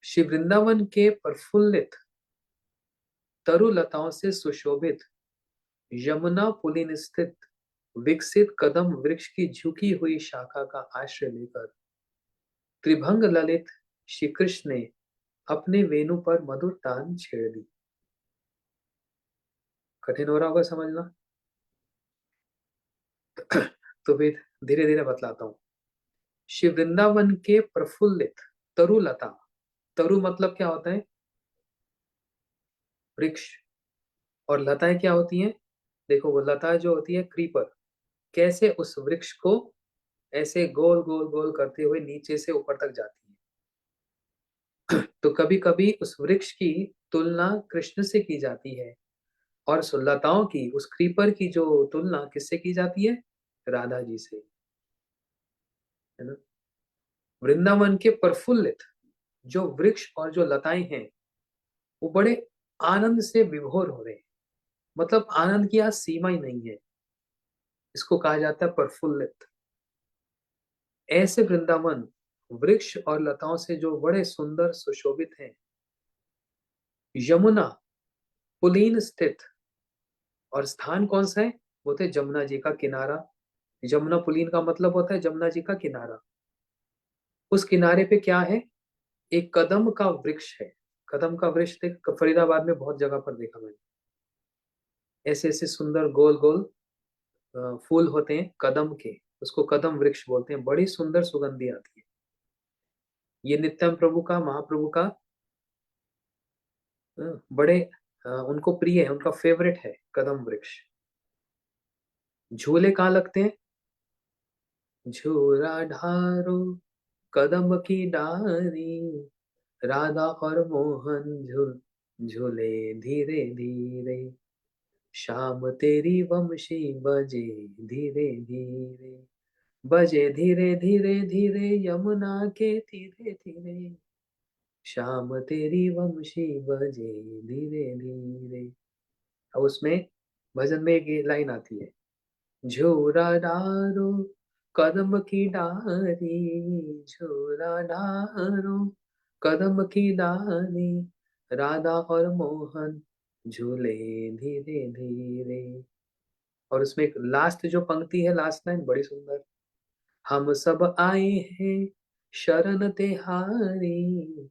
श्री वृंदावन के प्रफुल्लित तरुलताओं से सुशोभित यमुना पुलिन स्थित विकसित कदम वृक्ष की झुकी हुई शाखा का आश्रय लेकर त्रिभंग ललित श्री कृष्ण ने अपने वेणु पर मधुर तान छेड़ दी। कठिन हो रहा होगा समझना, तो फिर धीरे धीरे बतलाता हूँ। श्री वृंदावन के प्रफुल्लित तरुलता, तरु मतलब क्या होता है, वृक्ष, और लताएं क्या होती हैं, देखो वो लता जो होती है क्रीपर, कैसे उस वृक्ष को ऐसे गोल गोल गोल करते हुए नीचे से ऊपर तक जाती है। तो कभी कभी उस वृक्ष की तुलना कृष्ण से की जाती है, और लताओं की, उस क्रीपर की जो तुलना किससे की जाती है, राधा जी से, है ना। वृंदावन के प्रफुल्लित, जो वृक्ष और जो लताएं हैं वो बड़े आनंद से विभोर हो रहे हैं। मतलब आनंद की आज सीमा ही नहीं है। इसको कहा जाता है प्रफुल्लित। ऐसे वृंदावन वृक्ष और लताओं से जो बड़े सुंदर सुशोभित हैं। यमुना पुलीन स्थित। और स्थान कौन सा है? बोलते जमुना जी का किनारा। यमुना पुलीन का मतलब होता है जमुना जी का किनारा। उस किनारे पे क्या है? एक कदम का वृक्ष है। कदम का वृक्ष देख फरीदाबाद में बहुत जगह पर देखा मैंने। ऐसे ऐसे सुंदर गोल गोल फूल होते हैं कदम के। उसको कदम वृक्ष बोलते हैं। बड़ी सुंदर सुगंधी आती है। ये नित्यानंद प्रभु का महाप्रभु का बड़े उनको प्रिय है। उनका फेवरेट है कदम वृक्ष। झूले कहाँ लगते हैं? झूला ढारो कदम की डारी, राधा और मोहन झूले धीरे धीरे, शाम तेरी वंशी बजे धीरे धीरे, बजे धीरे धीरे धीरे यमुना के धीरे धीरे, शाम तेरी वंशी बजे धीरे धीरे। अब उसमें भजन में एक लाइन आती है, झोरा डारो कदम की डारी, झोरा डारो कदम की डारी, राधा और मोहन झूले धीरे धीरे। और उसमें एक लास्ट जो पंक्ति है, लास्ट लाइन बड़ी सुंदर, हम सब आए हैं शरण तेहारी,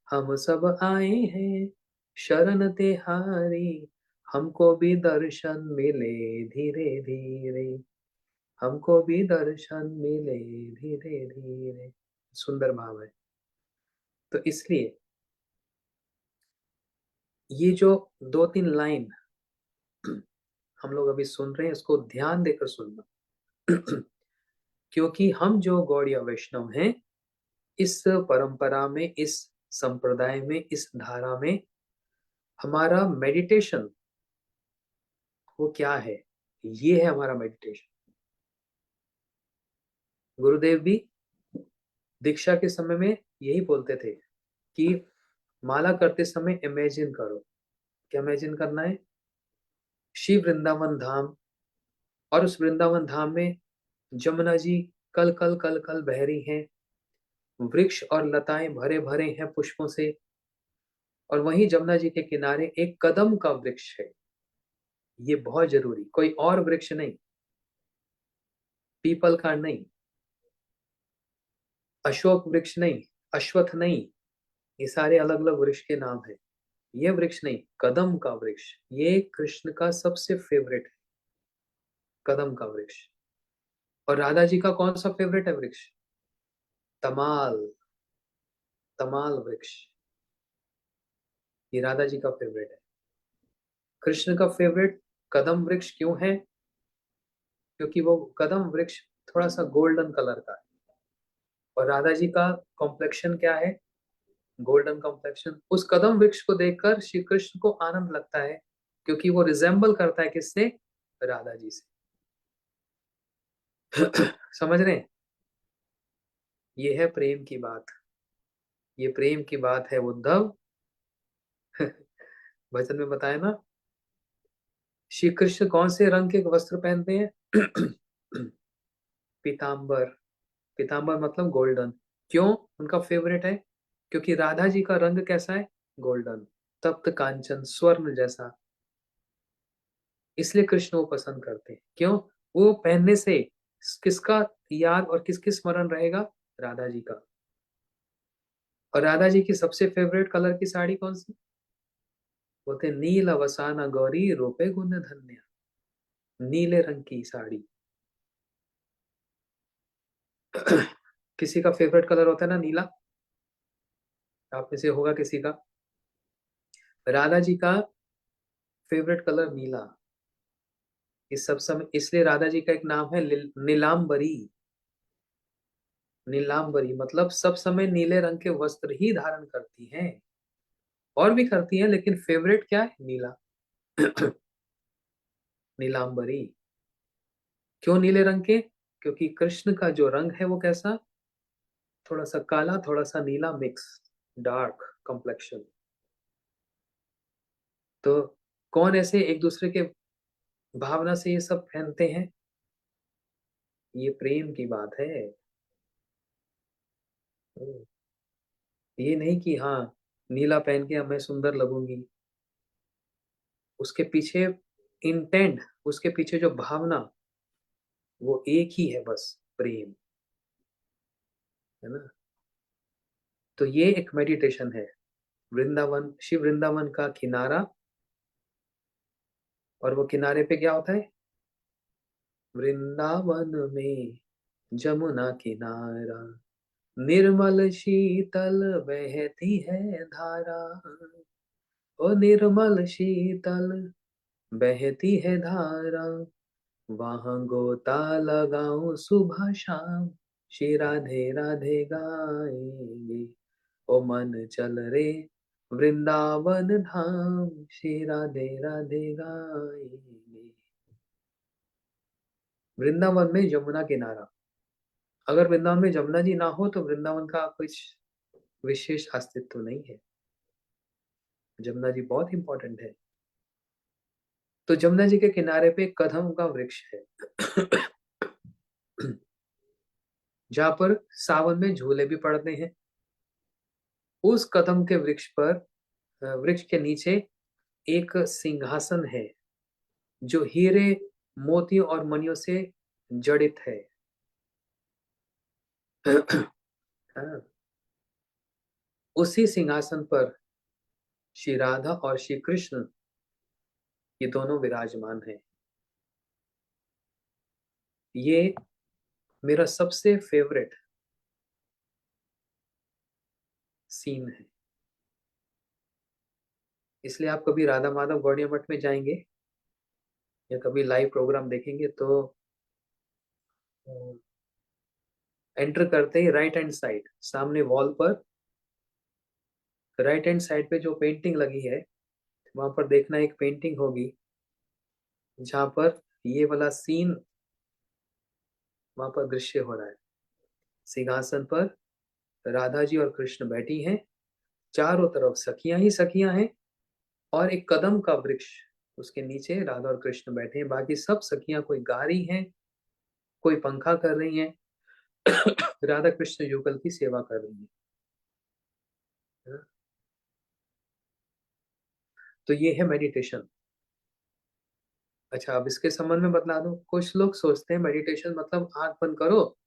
हम सब आए हैं शरण तेहारी, हमको भी दर्शन मिले धीरे धीरे, हमको भी दर्शन मिले धीरे धीरे। सुंदर भाव है। तो इसलिए ये जो दो तीन लाइन हम लोग अभी सुन रहे हैं इसको ध्यान देकर सुनना। क्योंकि हम जो गौड़ीय वैष्णव हैं, इस परंपरा में, इस संप्रदाय में, इस धारा में हमारा मेडिटेशन वो क्या है? ये है हमारा मेडिटेशन। गुरुदेव भी दीक्षा के समय में यही बोलते थे कि माला करते समय इमेजिन करो। क्या इमेजिन करना है? शिव वृंदावन धाम, और उस वृंदावन धाम में जमुना जी कल कल कल कल बह रही हैं, वृक्ष और लताएं भरे भरे हैं पुष्पों से, और वहीं जमुना जी के किनारे एक कदम का वृक्ष है। ये बहुत जरूरी, कोई और वृक्ष नहीं, पीपल का नहीं, अशोक वृक्ष नहीं, अश्वत्थ नहीं, ये सारे अलग अलग वृक्ष के नाम है। ये वृक्ष नहीं, कदम का वृक्ष। ये कृष्ण का सबसे फेवरेट है, कदम का वृक्ष। और राधा जी का कौन सा फेवरेट है वृक्ष? तमाल, तमाल वृक्ष। ये राधा जी का फेवरेट है। कृष्ण का फेवरेट कदम वृक्ष क्यों है? क्योंकि वो कदम वृक्ष थोड़ा सा गोल्डन कलर का है। और राधा जी का कॉम्प्लेक्शन क्या है? Golden complexion. उस कदम वृक्ष को देखकर श्री कृष्ण को आनंद लगता है, क्योंकि वो रिजेंबल करता है किससे? राधा जी से। समझ रहे हैं? ये है प्रेम की बात। ये प्रेम की बात है उद्धव। वचन में बताया ना, श्री कृष्ण कौन से रंग के वस्त्र पहनते हैं? पीतांबर। पीतांबर मतलब गोल्डन। क्यों उनका फेवरेट है? क्योंकि राधा जी का रंग कैसा है? गोल्डन, तप्त कांचन, स्वर्ण जैसा। इसलिए कृष्ण वो पसंद करते हैं। क्यों? वो पहनने से किसका याद और किसकी स्मरण रहेगा? राधा जी का। और राधा जी की सबसे फेवरेट कलर की साड़ी कौन सी? बोलते नील अवसाना गौरी रूपे गुण धन्य। नीले रंग की साड़ी। किसी का फेवरेट कलर होता है ना नीला, आप में से होगा किसी का। राधा जी का फेवरेट कलर नीला। इस सब समय इसलिए राधा जी का एक नाम है नीलांबरी। नीलांबरी मतलब सब समय नीले रंग के वस्त्र ही धारण करती हैं। और भी करती हैं लेकिन फेवरेट क्या है? नीला। नीलांबरी। क्यों नीले रंग के? क्योंकि कृष्ण का जो रंग है वो कैसा? थोड़ा सा काला, थोड़ा सा नीला मिक्स। Dark complexion. तो कौन ऐसे एक दूसरे के भावना से ये सब पहनते हैं? ये प्रेम की बात है। ये नहीं कि हाँ, नीला पहन के अब मैं सुंदर लगूंगी। उसके पीछे इंटेंट, उसके पीछे जो भावना, वो एक ही है, बस प्रेम। है ना? तो ये एक मेडिटेशन है। वृंदावन, शिव वृंदावन का किनारा, और वो किनारे पे क्या होता है? वृंदावन में जमुना किनारा, निर्मल शीतल बहती है धारा। ओ निर्मल शीतल बहती है धारा, वहां गोता लगाऊं सुबह शाम, श्री राधे राधे गाएंगे। ओ मन चल रे वृंदावन धाम, श्री राधे राधे गाएंगे। वृंदावन में जमुना किनारा। अगर वृंदावन में जमुना जी ना हो तो वृंदावन का कुछ विशेष अस्तित्व नहीं है। जमुना जी बहुत इंपॉर्टेंट है। तो जमुना जी के किनारे पे कदम का वृक्ष है जहां पर सावन में झूले भी पड़ते हैं। उस कदम के वृक्ष पर, वृक्ष के नीचे एक सिंहासन है जो हीरे, मोतियों और मणियों से जड़ित है। हाँ, उसी सिंहासन पर श्री राधा और श्री कृष्ण, ये दोनों विराजमान हैं। ये मेरा सबसे फेवरेट सीन है। इसलिए आप कभी राधा माधव गौड़िया मठ में जाएंगे या कभी लाइव प्रोग्राम देखेंगे तो एंटर करते ही राइट हैंड साइड, सामने वॉल पर राइट हैंड साइड पे जो पेंटिंग लगी है, वहां पर देखना एक पेंटिंग होगी जहां पर ये वाला सीन, वहां पर दृश्य हो रहा है। सिंहासन पर राधा जी और कृष्ण बैठी हैं, चारों तरफ सखियां ही सखियां हैं, और एक कदम का वृक्ष, उसके नीचे राधा और कृष्ण बैठे हैं। बाकी सब सखियां कोई गा रही हैं, कोई पंखा कर रही हैं, राधा कृष्ण युगल की सेवा कर रही हैं। तो ये है मेडिटेशन। अच्छा, अब इसके संबंध में बतला दूं। कुछ लोग सोचते हैं मेडिटेशन मतलब आंख बंद करो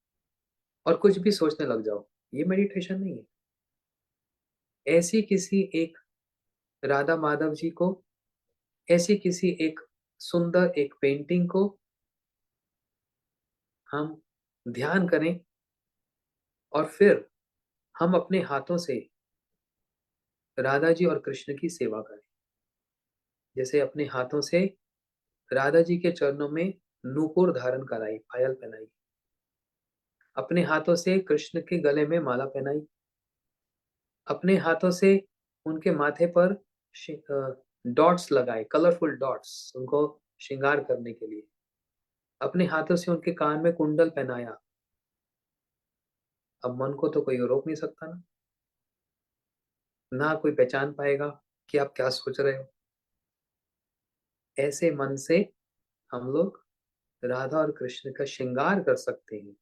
और कुछ भी सोचने लग जाओ। ये मेडिटेशन नहीं है। ऐसी किसी एक राधा माधव जी को, ऐसी किसी एक सुंदर एक पेंटिंग को हम ध्यान करें, और फिर हम अपने हाथों से राधा जी और कृष्ण की सेवा करें। जैसे अपने हाथों से राधा जी के चरणों में नूपुर धारण कराई, पायल पहनाई, अपने हाथों से कृष्ण के गले में माला पहनाई, अपने हाथों से उनके माथे पर डॉट्स लगाए, कलरफुल डॉट्स, उनको श्रृंगार करने के लिए। अपने हाथों से उनके कान में कुंडल पहनाया। अब मन को तो कोई रोक नहीं सकता ना, ना कोई पहचान पाएगा कि आप क्या सोच रहे हो। ऐसे मन से हम लोग राधा और कृष्ण का श्रृंगार कर सकते हैं।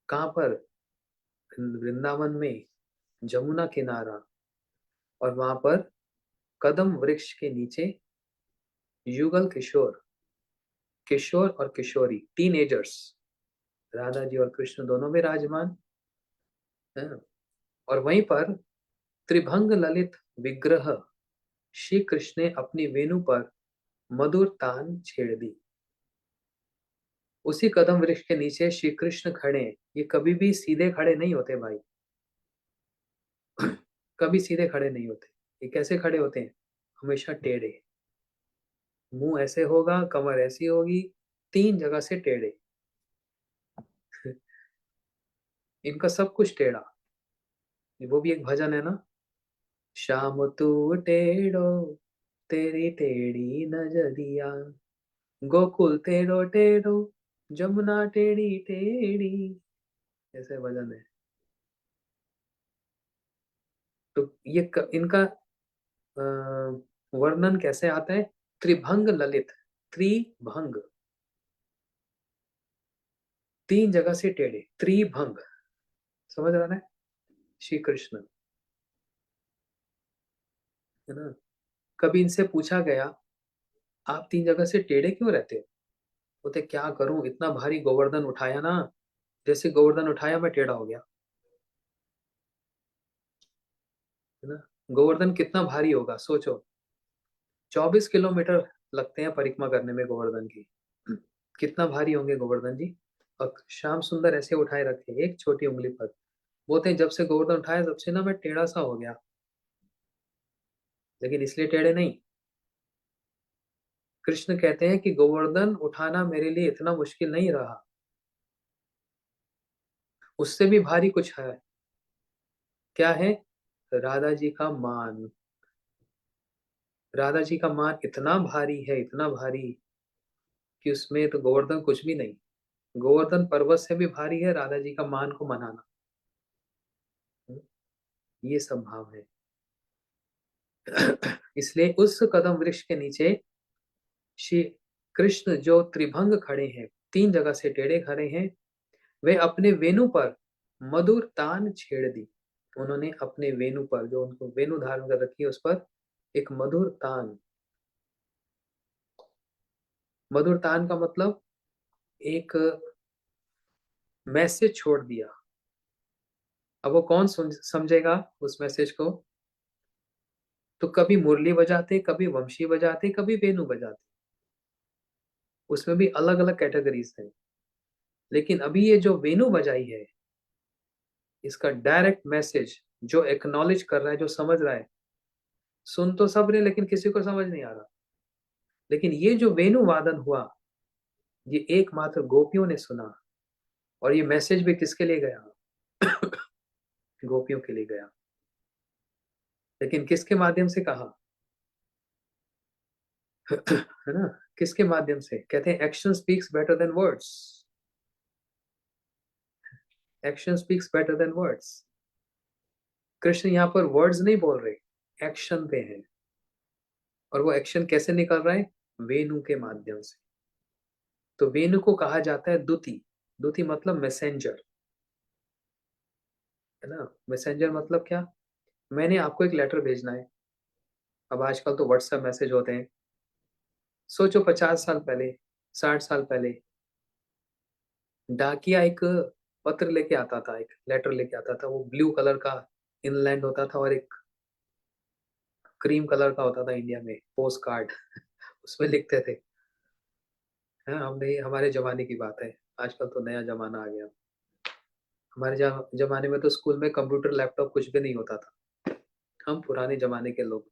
कहाँ पर? वृंदावन में जमुना किनारा, और वहां पर कदम वृक्ष के नीचे युगल किशोर, किशोर और किशोरी, टीनेजर्स, राधा जी और कृष्ण दोनों विराजमान हैं। और वहीं पर त्रिभंग ललित विग्रह श्री कृष्ण ने अपनी वेणु पर मधुर तान छेड़ दी। उसी कदम वृक्ष के नीचे श्री कृष्ण खड़े हैं। ये कभी भी सीधे खड़े नहीं होते भाई, कभी सीधे खड़े नहीं होते। ये कैसे खड़े होते हैं? हमेशा टेढ़े। मुंह ऐसे होगा, कमर ऐसी होगी, तीन जगह से टेढ़े। इनका सब कुछ टेढ़ा। वो भी एक भजन है ना, शाम तू टेढ़ो तेरी टेढ़ी नजरिया, गोकुल टेढ़ो टेढ़ो जमुना टेढ़ी टेढ़ी। ऐसे भजन है। तो इनका वर्णन कैसे आता है? त्रिभंग ललित, त्रिभंग, तीन जगह से टेढ़े, त्रिभंग, समझ रहा है श्री कृष्ण, है ना। कभी इनसे पूछा गया, आप तीन जगह से टेढ़े क्यों रहते हो? बोलते क्या करूं, इतना भारी गोवर्धन उठाया ना, जैसे गोवर्धन उठाया मैं टेढ़ा हो गया, है ना। गोवर्धन कितना भारी होगा सोचो, 24 किलोमीटर लगते हैं परिक्रमा करने में गोवर्धन की। कितना भारी होंगे गोवर्धन जी। और श्याम सुंदर ऐसे उठाए रखे एक छोटी उंगली पर। बोलते हैं जब से गोवर्धन उठाया तब से ना मैं टेढ़ा सा हो गया, लेकिन इसलिए टेढ़े नहीं। कृष्ण कहते हैं कि गोवर्धन उठाना मेरे लिए इतना मुश्किल नहीं रहा, उससे भी भारी कुछ है। क्या है? राधा जी का मान। राधा जी का मान इतना भारी है, इतना भारी, कि उसमें तो गोवर्धन कुछ भी नहीं। गोवर्धन पर्वत से भी भारी है राधा जी का मान को मनाना। ये सब भाव है। इसलिए उस कदम वृक्ष के नीचे श्री कृष्ण जो त्रिभंग खड़े हैं, तीन जगह से टेढ़े खड़े हैं, वे अपने वेणु पर मधुर तान छेड़ दी। उन्होंने अपने वेणु पर, जो उनको वेणु धारण कर रखी है, उस पर एक मधुर तान। मधुर तान का मतलब एक मैसेज छोड़ दिया। अब वो कौन समझेगा उस मैसेज को? तो कभी मुरली बजाते, कभी वंशी बजाते, कभी वेणु बजाते, उसमें भी अलग अलग कैटेगरीज हैं। लेकिन अभी ये जो वेणु बजाई है, इसका डायरेक्ट मैसेज जो एक्नॉलेज कर रहा है, जो समझ रहा है, सुन तो सब रहे लेकिन किसी को समझ नहीं आ रहा। लेकिन ये जो वेणु वादन हुआ, ये एकमात्र गोपियों ने सुना। और ये मैसेज भी किसके लिए गया? गोपियों के लिए गया। लेकिन किसके माध्यम से कहा? है ना। किसके माध्यम से? कहते हैं action speaks better than words. Action speaks better than words. Krishna यहाँ पर वर्ड्स नहीं बोल रहे, एक्शन पे है। और वो एक्शन कैसे निकल रहा है? वेणु के माध्यम से। तो वेणु को कहा जाता है दुति। दुति मतलब मैसेंजर, है ना। मैसेंजर मतलब क्या? मैंने आपको एक लेटर भेजना है। अब आजकल तो व्हाट्सएप मैसेज होते हैं। सोचो 50 साल पहले, 60 साल पहले डाकिया एक पत्र लेके आता था, एक लेटर लेके आता था। वो ब्लू कलर का इनलैंड होता था और एक क्रीम कलर का होता था इंडिया में पोस्ट कार्ड। उसमें लिखते थे। हाँ, हमने हमारे जमाने की बात है। आजकल तो नया जमाना आ गया। हमारे जमाने में तो स्कूल में कंप्यूटर लैपटॉप कुछ भी नहीं होता था। हम पुराने जमाने के लोग।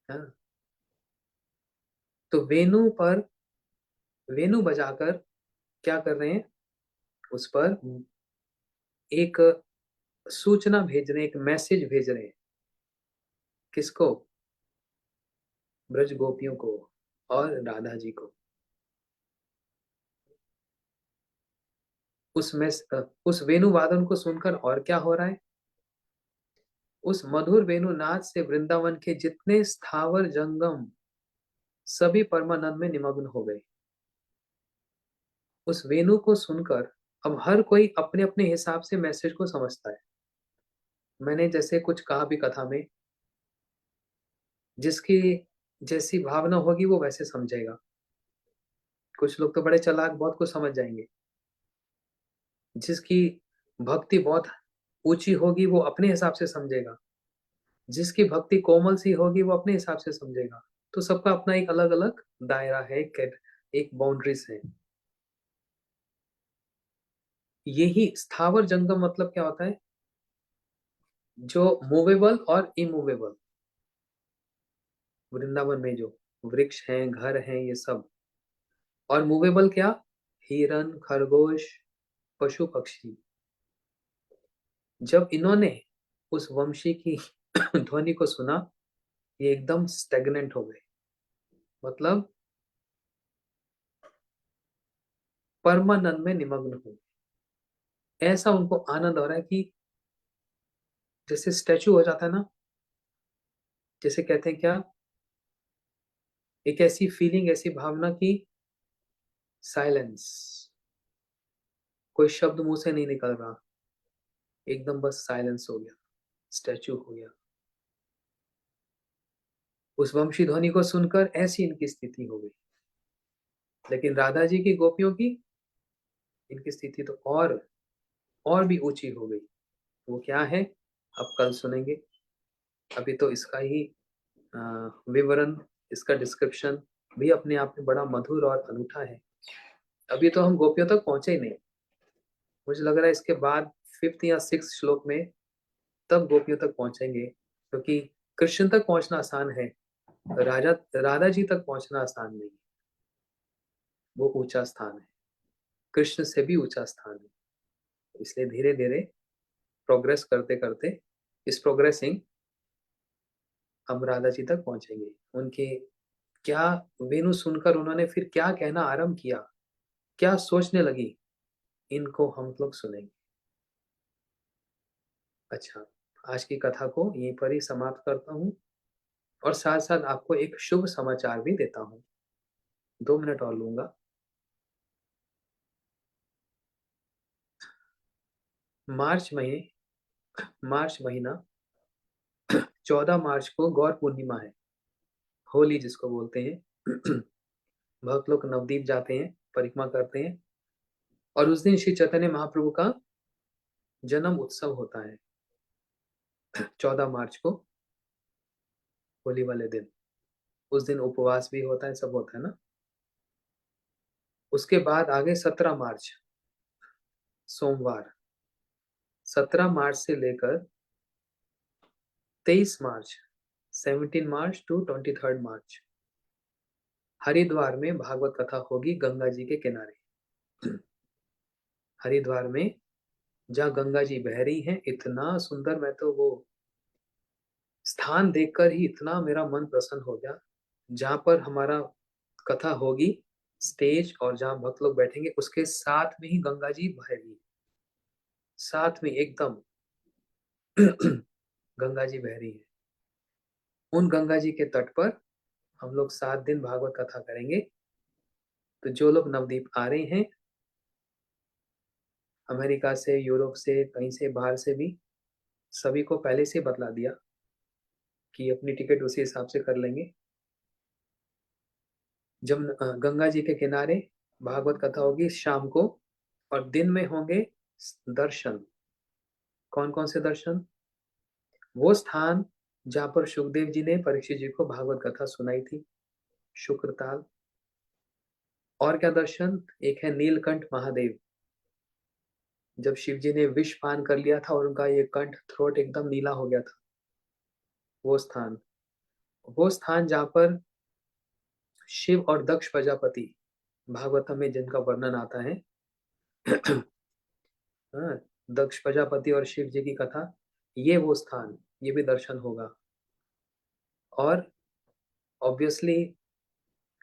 हाँ। तो वेणु पर, वेणु बजाकर क्या कर रहे हैं? उस पर एक सूचना भेज रहे हैं, एक मैसेज भेज रहे हैं। किसको? ब्रज गोपियों को और राधा जी को। उस वेणु वादन को सुनकर और क्या हो रहा है? उस मधुर वेणु नाद से वृंदावन के जितने स्थावर जंगम सभी परमानंद में निमग्न हो गए। उस वेणु को सुनकर अब हर कोई अपने अपने हिसाब से मैसेज को समझता है। मैंने जैसे कुछ कहा भी कथा में, जिसकी जैसी भावना होगी वो वैसे समझेगा। कुछ लोग तो बड़े चालाक, बहुत कुछ समझ जाएंगे। जिसकी भक्ति बहुत ऊंची होगी वो अपने हिसाब से समझेगा। जिसकी भक्ति कोमल सी होगी वो अपने हिसाब से समझेगा। तो सबका अपना एक अलग अलग दायरा है, एक बाउंड्रीज है। यही स्थावर जंगम मतलब क्या होता है? जो मूवेबल और इमूवेबल, वृंदावन में जो वृक्ष हैं, घर हैं, ये सब। और मूवेबल क्या? हिरन, खरगोश, पशु पक्षी। जब इन्होंने उस वंशी की ध्वनि को सुना, ये एकदम स्टेगनेंट हो गए। मतलब परमानंद में निमग्न हो गए। ऐसा उनको आनंद हो रहा है कि जैसे स्टैचू हो जाता है ना, जैसे कहते हैं क्या, एक ऐसी फीलिंग, ऐसी भावना की साइलेंस, कोई शब्द मुंह से नहीं निकल रहा, एकदम बस साइलेंस हो गया, स्टैचू हो गया। उस वंशी ध्वनि को सुनकर ऐसी इनकी स्थिति हो गई। लेकिन राधा जी की गोपियों की, इनकी स्थिति तो और भी ऊंची हो गई। वो क्या है, अब कल सुनेंगे। अभी तो इसका ही विवरण, इसका डिस्क्रिप्शन भी अपने आप में बड़ा मधुर और अनूठा है। अभी तो हम गोपियों तक पहुंचे ही नहीं। मुझे लग रहा है इसके बाद फिफ्थ या सिक्स श्लोक में तब गोपियों तक पहुंचेंगे, क्योंकि कृष्ण तक पहुंचना आसान है, राजा राधा जी तक पहुंचना आसान नहीं है। वो ऊंचा स्थान है, कृष्ण से भी ऊंचा स्थान है। इसलिए धीरे धीरे प्रोग्रेस करते करते, इस प्रोग्रेसिंग, हम राधा जी तक पहुंचेंगे। उनके क्या वेणु सुनकर उन्होंने फिर क्या कहना आरंभ किया, क्या सोचने लगी, इनको हम लोग सुनेंगे। अच्छा, आज की कथा को यहीं पर ही समाप्त करता हूँ, और साथ साथ आपको एक शुभ समाचार भी देता हूँ। 2 मिनट और लूंगा। मार्च महीने, मार्च महीना, 14 मार्च को गौर पूर्णिमा है, होली जिसको बोलते हैं। बहुत लोग नवदीप जाते हैं, परिक्रमा करते हैं, और उस दिन श्री चैतन्य महाप्रभु का जन्म उत्सव होता है। 14 मार्च को, होली वाले दिन, उस दिन उपवास भी होता है, सब होता है ना। उसके बाद आगे 17 मार्च, सोमवार, 17 मार्च से लेकर 23 मार्च, 17 मार्च टू 23 मार्च, हरिद्वार में भागवत कथा होगी गंगा जी के किनारे। हरिद्वार में, जहाँ गंगा जी बह रही हैं, इतना सुंदर, मैं तो वो स्थान देखकर ही इतना मेरा मन प्रसन्न हो गया। जहाँ पर हमारा कथा होगी, स्टेज, और जहाँ भक्त लोग बैठेंगे उसके साथ में ही गंगा जी बह रही है, साथ में एकदम। गंगा जी बह रही है। उन गंगा जी के तट पर हम लोग 7 दिन भागवत कथा करेंगे। तो जो लोग नवदीप आ रहे हैं, अमेरिका से, यूरोप से, कहीं से बाहर से भी, सभी को पहले से बतला दिया कि अपनी टिकट उसी हिसाब से कर लेंगे। जब गंगा जी के किनारे भागवत कथा होगी शाम को, और दिन में होंगे दर्शन। कौन कौन से दर्शन? वो स्थान जहाँ पर सुखदेव जी ने परीक्षित जी को भागवत कथा सुनाई थी, शुक्रताल। और क्या दर्शन? एक है नीलकंठ महादेव, जब शिव जी ने विष पान कर लिया था और उनका ये कंठ, थ्रोट एकदम नीला हो गया था, वो स्थान। वो स्थान जहाँ पर शिव और दक्ष प्रजापति, भागवतम में जिनका वर्णन आता है। हाँ, दक्ष प्रजापति और शिव जी की कथा, ये वो स्थान, ये भी दर्शन होगा। और ऑब्वियसली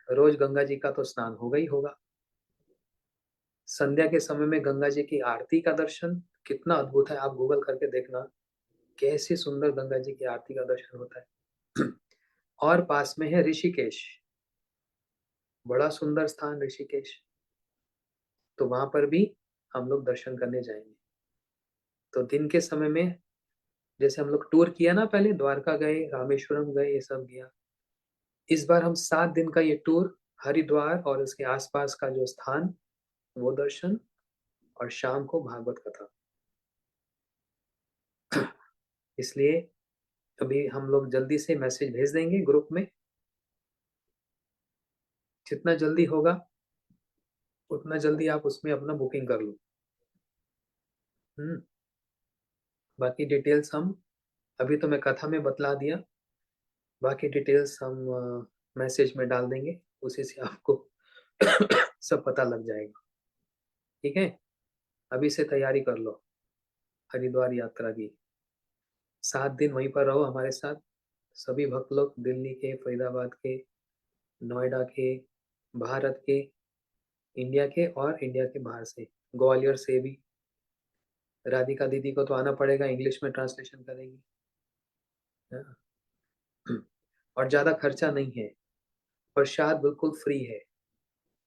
रोज गंगा जी का तो स्नान होगा ही होगा। संध्या के समय में गंगा जी की आरती का दर्शन कितना अद्भुत है, आप गूगल करके देखना, कैसी सुंदर गंगा जी की आरती का दर्शन होता है। और पास में है ऋषिकेश, बड़ा सुंदर स्थान ऋषिकेश, तो वहां पर भी हम लोग दर्शन करने जाएंगे। तो दिन के समय में, जैसे हम लोग टूर किया ना, पहले द्वारका गए, रामेश्वरम गए, ये सब किया, इस बार हम 7 दिन का ये टूर, हरिद्वार और उसके आसपास का जो स्थान, वो दर्शन, और शाम को भागवत कथा। इसलिए अभी हम लोग जल्दी से मैसेज भेज देंगे ग्रुप में, जितना जल्दी होगा उतना जल्दी आप उसमें अपना बुकिंग कर लो। हम्म। बाकी डिटेल्स हम, अभी तो मैं कथा में बतला दिया, बाकी डिटेल्स हम मैसेज में डाल देंगे, उसी से आपको सब पता लग जाएगा। ठीक है, अभी से तैयारी कर लो हरिद्वार यात्रा की। 7 दिन वहीं पर रहो हमारे साथ, सभी भक्त लोग, दिल्ली के, फरीदाबाद के, नोएडा के, भारत के, इंडिया के, और इंडिया के बाहर से, ग्वालियर से भी, राधिका दीदी को तो आना पड़ेगा, इंग्लिश में ट्रांसलेशन करेंगी। हाँ। और ज़्यादा खर्चा नहीं है, प्रसाद बिल्कुल फ्री है,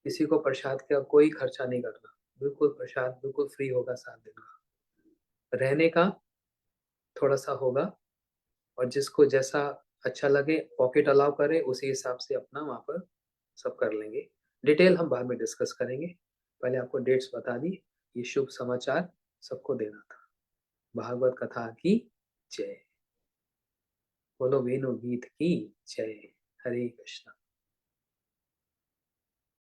किसी को प्रसाद का कोई खर्चा नहीं करना, बिल्कुल प्रसाद बिल्कुल फ्री होगा 7 दिन का। रहने का थोड़ा-सा होगा और जिसको जैसा अच्छा लगे पॉकेट अलाउ करे, उसी हिसाब से अपना वहाँ पर सब कर लेंगे। डिटेल हम बाद में डिस्कस करेंगे। पहले आपको डेट्स बता दी, ये शुभ समाचार सबको देना था। भागवत कथा की जय। बोलो वेणु गीत की जय। हरे कृष्णा।